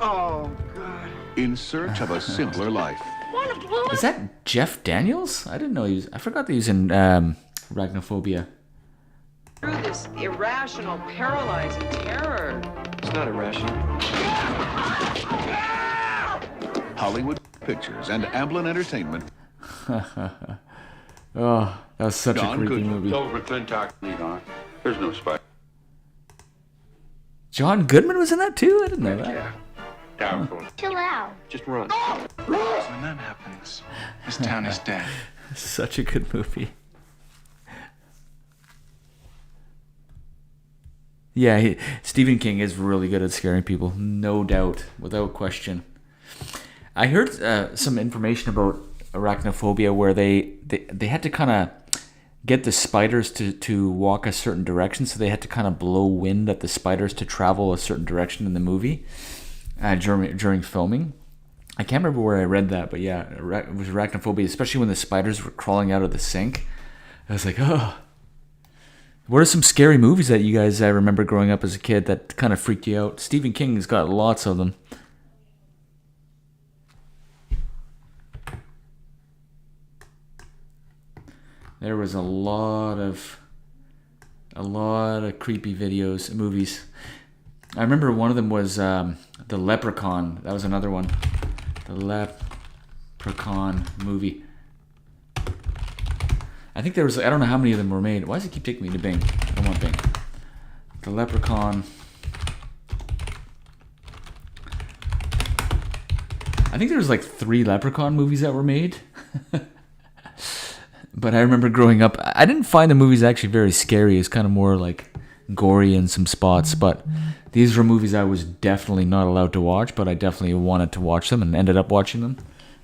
Oh, God. In search of a simpler life. Is that Jeff Daniels? I didn't know he was. I forgot that he was in Arachnophobia. Through this irrational, paralyzing terror. It's not irrational. Hollywood Pictures and Amblin Entertainment. Oh, that was such John a creepy Goodman. movie. Over McClintock lead on. There's no spider. John Goodman was in that too? I didn't know that. Yeah. Doubtful. Chill out. Just run. When that happens, this town is dead. Such a good movie. Yeah, Stephen King is really good at scaring people, no doubt, without question. I heard some information about Arachnophobia where they had to kind of get the spiders to walk a certain direction, so they had to kind of blow wind at the spiders to travel a certain direction in the movie during filming. I can't remember where I read that, but yeah, it was Arachnophobia, especially when the spiders were crawling out of the sink. I was like, oh, What are some scary movies that you guys remember growing up as a kid that kind of freaked you out? Stephen King's got lots of them. There was a lot of creepy movies. I remember one of them was The Leprechaun. That was another one. The Leprechaun movie. I think there was, I don't know how many of them were made. Why does it keep taking me to Bing? I don't want Bing. The Leprechaun. I think there was like 3 Leprechaun movies that were made. But I remember growing up, I didn't find the movies actually very scary. It's kind of more like gory in some spots. But these were movies I was definitely not allowed to watch, but I definitely wanted to watch them and ended up watching them.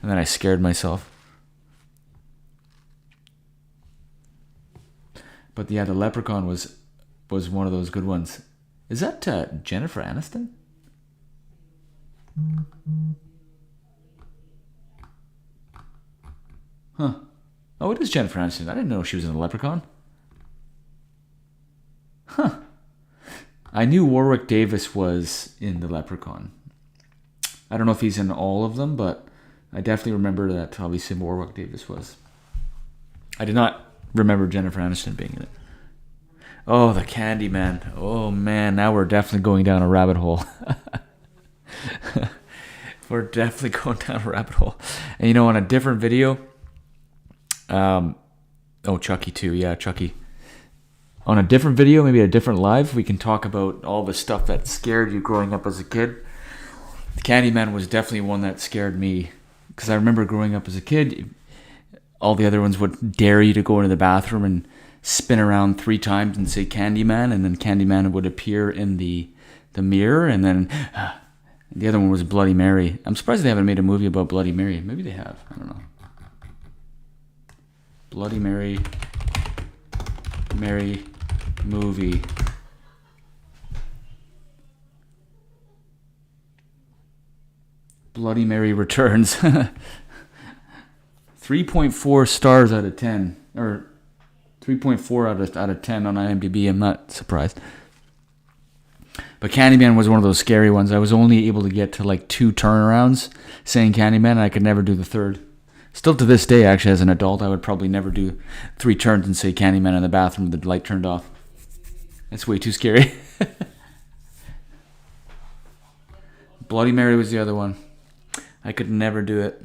And then I scared myself. But yeah, The Leprechaun was one of those good ones. Is that Jennifer Aniston? Huh. Oh, it is Jennifer Aniston. I didn't know she was in The Leprechaun. Huh. I knew Warwick Davis was in The Leprechaun. I don't know if he's in all of them, but I definitely remember that obviously Warwick Davis was. I did not remember Jennifer Aniston being in it. Oh, the Candyman. Oh, man. Now we're definitely going down a rabbit hole. We're definitely going down a rabbit hole. And on a different video... Chucky too. Yeah, Chucky. On a different video, maybe a different live, we can talk about all the stuff that scared you growing up as a kid. The Candyman was definitely one that scared me. Because I remember growing up as a kid, all the other ones would dare you to go into the bathroom and spin around 3 times and say Candyman, and then Candyman would appear in the mirror, and then the other one was Bloody Mary. I'm surprised they haven't made a movie about Bloody Mary. Maybe they have. I don't know. Bloody Mary movie. Bloody Mary Returns. 3.4 stars out of 10, or 3.4 out of 10 on IMDb. I'm not surprised. But Candyman was one of those scary ones. I was only able to get to like 2 turnarounds saying Candyman, and I could never do the third. Still to this day, actually, as an adult, I would probably never do 3 turns and say Candyman in the bathroom with the light turned off. That's way too scary. Bloody Mary was the other one. I could never do it.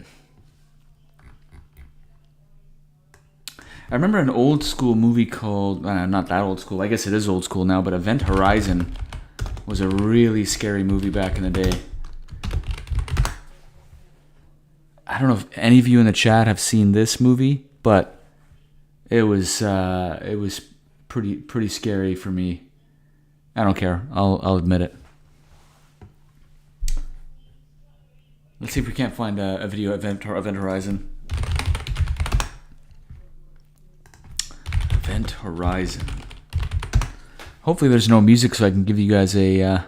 I remember an old school movie called, not that old school, I guess it is old school now, but Event Horizon was a really scary movie back in the day. I don't know if any of you in the chat have seen this movie, but it was pretty scary for me. I don't care. I'll admit it. Let's see if we can't find a video of Event Horizon. Event Horizon. Hopefully there's no music so I can give you guys a...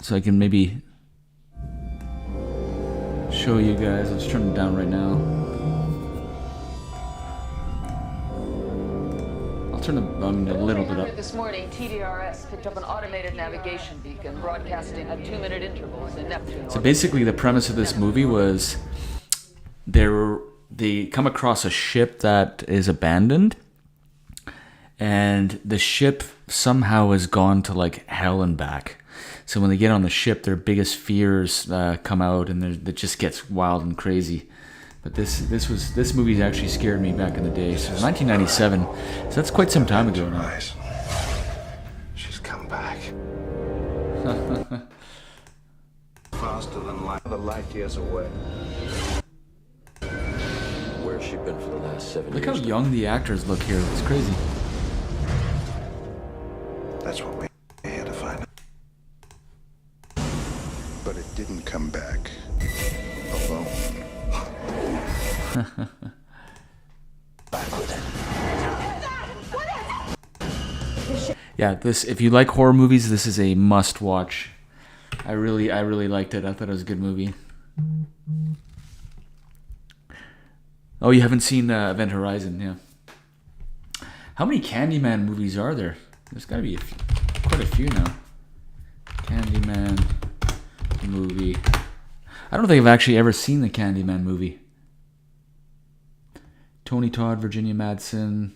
So I can maybe show you guys. I'll just turn it down right now. I'll turn a little bit up. This morning, TDRS picked up an automated navigation beacon broadcasting at 2-minute intervals in Neptune. So basically the premise of this movie was they come across a ship that is abandoned, and the ship somehow has gone to like hell and back. So when they get on the ship, their biggest fears come out, and it just gets wild and crazy. But this movie actually scared me back in the day. So it was 1997, so that's quite some time ago now. She's come back. Faster than light. The light years away. Where's she been for the last 7 years? Look how young the actors look here. It's crazy. That's what we're here to find out. But it didn't come back alone. Yeah, if you like horror movies, this is a must-watch. I really liked it. I thought it was a good movie. Oh, you haven't seen Event Horizon, yeah. How many Candyman movies are there? There's got to be quite a few now. Candyman movie. I don't think I've actually ever seen the Candyman movie. Tony Todd, Virginia Madsen.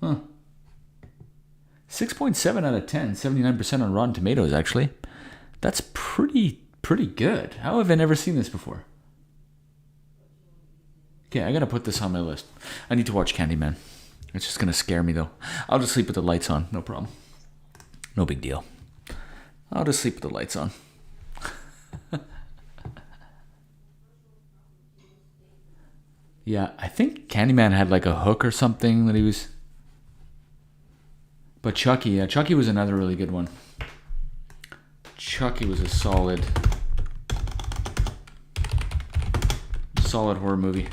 Huh. 6.7 out of 10. 79% on Rotten Tomatoes, actually. That's pretty good. How have I never seen this before? Okay, I gotta put this on my list. I need to watch Candyman. It's just gonna scare me, though. I'll just sleep with the lights on. No problem. No big deal. I'll just sleep with the lights on. Yeah, I think Candyman had like a hook or something that he was... But Chucky, yeah, Chucky was another really good one. Chucky was a solid horror movie.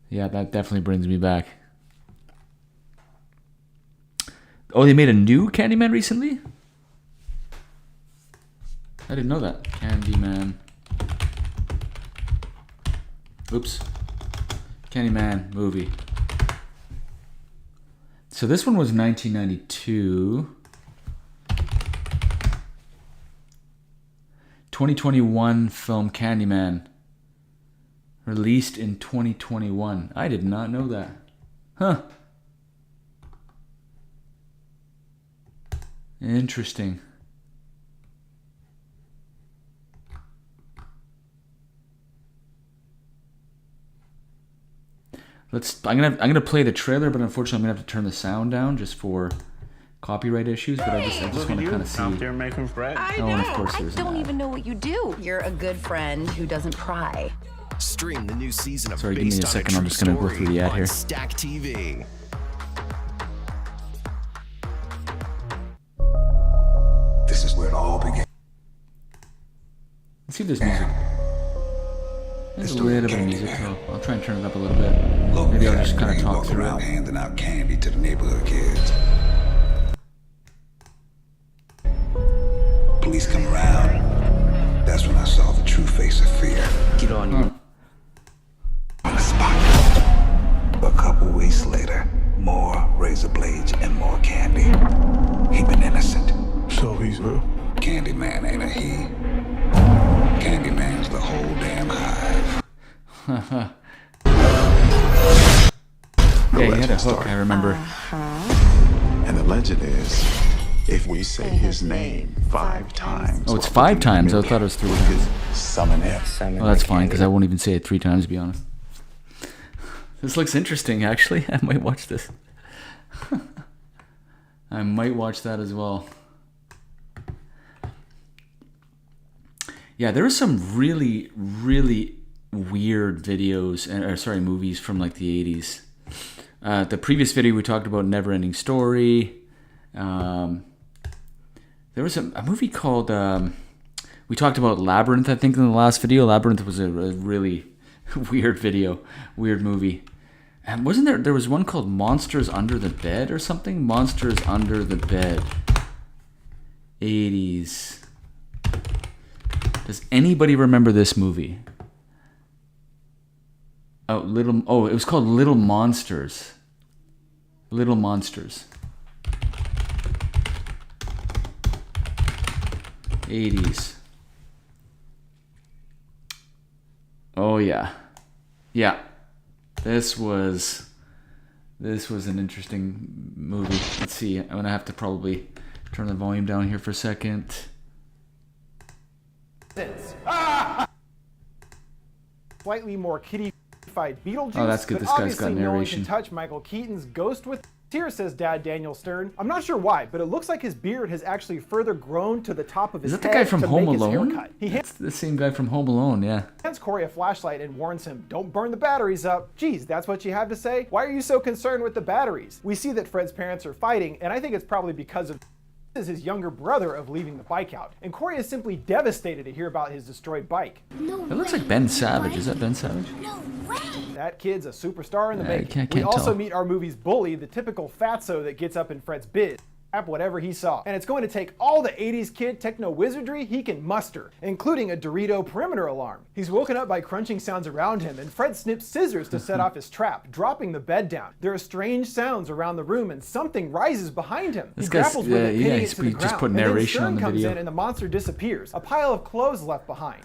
Yeah, that definitely brings me back. Oh, they made a new Candyman recently? I didn't know that. Candyman. Oops. Candyman movie. So this one was 1992. 2021 film Candyman. Released in 2021. I did not know that. Huh. Interesting. I'm gonna play the trailer, but unfortunately I'm gonna have to turn the sound down just for copyright issues. But I just want to kind of see. Out there making bread. Oh, and of course there's I don't even know what you do. You're a good friend who doesn't pry. Stream the new season of Sorry, give me a Based on second. I'm True just gonna go Story through the ad on here. Stack TV. This is where it all began. Let's see if there's music. There's a little bit of music, so I'll try and turn it up a little bit. Maybe I'll just kind of talk through it. Handing out candy to the neighborhood kids. Police come around. That's when I saw the true face of fear. Get on you. On the spot. A couple weeks later, more razor blades and more candy. He been innocent. So he's who? Candyman ain't a he. Candyman's the whole damn hive. Yeah, he had a hook, I remember. And the legend is, if we say his name 5 times... Oh, it's 5 times? I thought it was 3 times. Summon him. Well, that's fine, because I won't even say it 3 times, to be honest. This looks interesting, actually. I might watch this. I might watch that as well. Yeah, there were some really, really weird videos, movies from like the 80s. The previous video we talked about Neverending Story. There was a movie called, we talked about Labyrinth, I think, in the last video. Labyrinth was a really weird video, weird movie. And wasn't there was one called Monsters Under the Bed or something? Monsters Under the Bed. 80s. Does anybody remember this movie? Oh, it was called Little Monsters. Little Monsters. 80s. Oh yeah. Yeah. This was an interesting movie. Let's see. I'm going to have to probably turn the volume down here for a second. Slightly more kitty-fied Beetlejuice. Oh, that's good. This guy's got narration. No one can touch Michael Keaton's ghost with tears, says Dad Daniel Stern. I'm not sure why, but it looks like his beard has actually further grown to the top of his head. Is that the guy from to Home make his Alone? haircut. He That's the same guy from Home Alone, yeah. hands Corey a flashlight and warns him, "Don't burn the batteries up." Geez, that's what you have to say? Why are you so concerned with the batteries? We see that Fred's parents are fighting, and I think it's probably because of is his younger brother of leaving the bike out. And Corey is simply devastated to hear about his destroyed bike. It looks like Ben Savage. Is that Ben Savage? That kid's a superstar in the I making. can't We also tell. meet our movie's bully, the typical fatso that gets up in Fred's biz. whatever he saw. And it's going to take all the 80s kid techno wizardry he can muster, including a Dorito perimeter alarm. He's woken up by crunching sounds around him, and Fred snips scissors to set off his trap, dropping the bed down. There are strange sounds around the room, and something rises behind him. This he guy's, grapples with it, pinning it he's to the just ground. put And then narration Stern on the comes video. in, and the monster disappears. A pile of clothes left behind.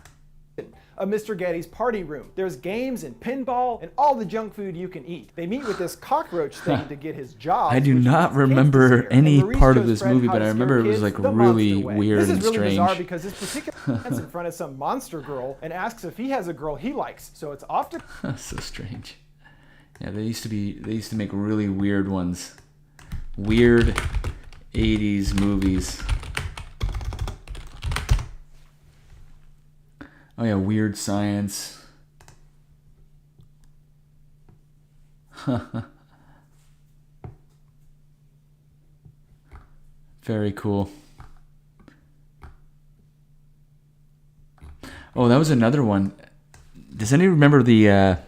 Of Mr. Getty's party room. There's games and pinball and all the junk food you can eat. They meet with this cockroach thing to get his job. I do not remember any part of this movie, but I remember it was like really weird this and is really strange. bizarre because this particular man's in front of some monster girl and asks if he has a girl he likes. So it's off to So strange. Yeah, they used to make really weird ones. Weird 80s movies. Oh yeah, Weird Science. Very cool. Oh, that was another one. Does anyone remember the... Yeah,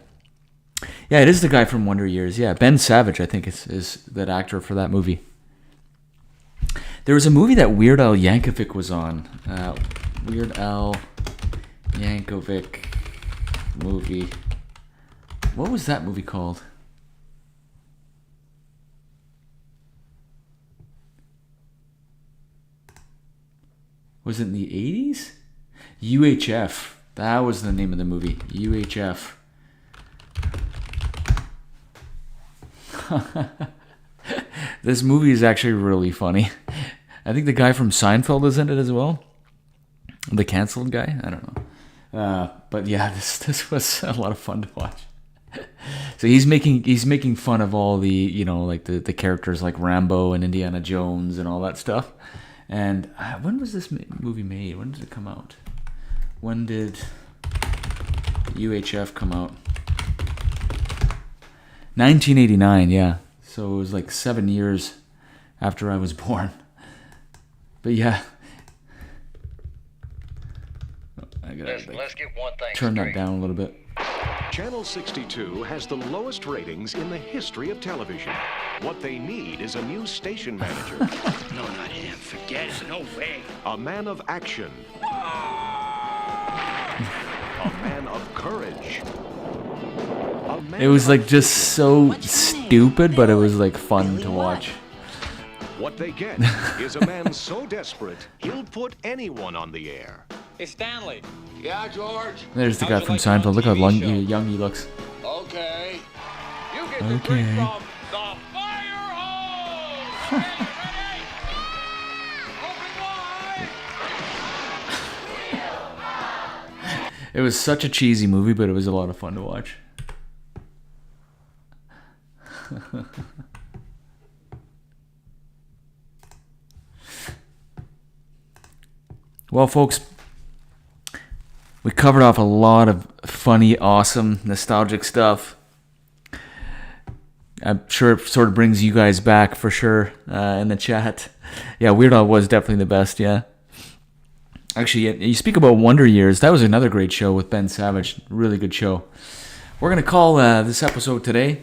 it is the guy from Wonder Years. Yeah, Ben Savage, I think, is that actor for that movie. There was a movie that Weird Al Yankovic was on. Weird Al Yankovic movie. What was that movie called? Was it in the 80s? UHF. That was the name of the movie. UHF. This movie is actually really funny. I think the guy from Seinfeld is in it as well. The canceled guy? I don't know. But yeah, this was a lot of fun to watch. So he's making fun of all the, you know, like the characters like Rambo and Indiana Jones and all that stuff. And when was this movie made? When did it come out? When did UHF come out? 1989, yeah. So it was like 7 years after I was born. But yeah. I gotta let's get one thing turn straight. that down a little bit. Channel 62 has the lowest ratings in the history of television. What they need is a new station manager. No, not him. Forget it. No way. A man of action. A man of courage. A man It was of like just so stupid, but it was like fun to watch. What they get is a man so desperate, he'll put anyone on the air. Hey, Stanley. Yeah, George? There's the guy from Seinfeld. Look how young he looks. Okay. You get the drink from the fire hose! It was such a cheesy movie, but it was a lot of fun to watch. Well, folks, we covered off a lot of funny, awesome, nostalgic stuff. I'm sure it sort of brings you guys back for sure in the chat. Yeah, Weird Al was definitely the best, yeah. Actually, you speak about Wonder Years. That was another great show with Ben Savage. Really good show. We're going to call this episode today.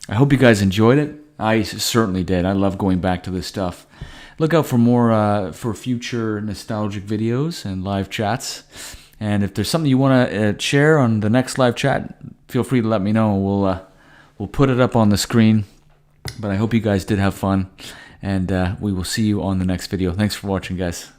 I hope you guys enjoyed it. I certainly did. I love going back to this stuff. Look out for more for future nostalgic videos and live chats. And if there's something you want to share on the next live chat, feel free to let me know. We'll put it up on the screen. But I hope you guys did have fun. And we will see you on the next video. Thanks for watching, guys.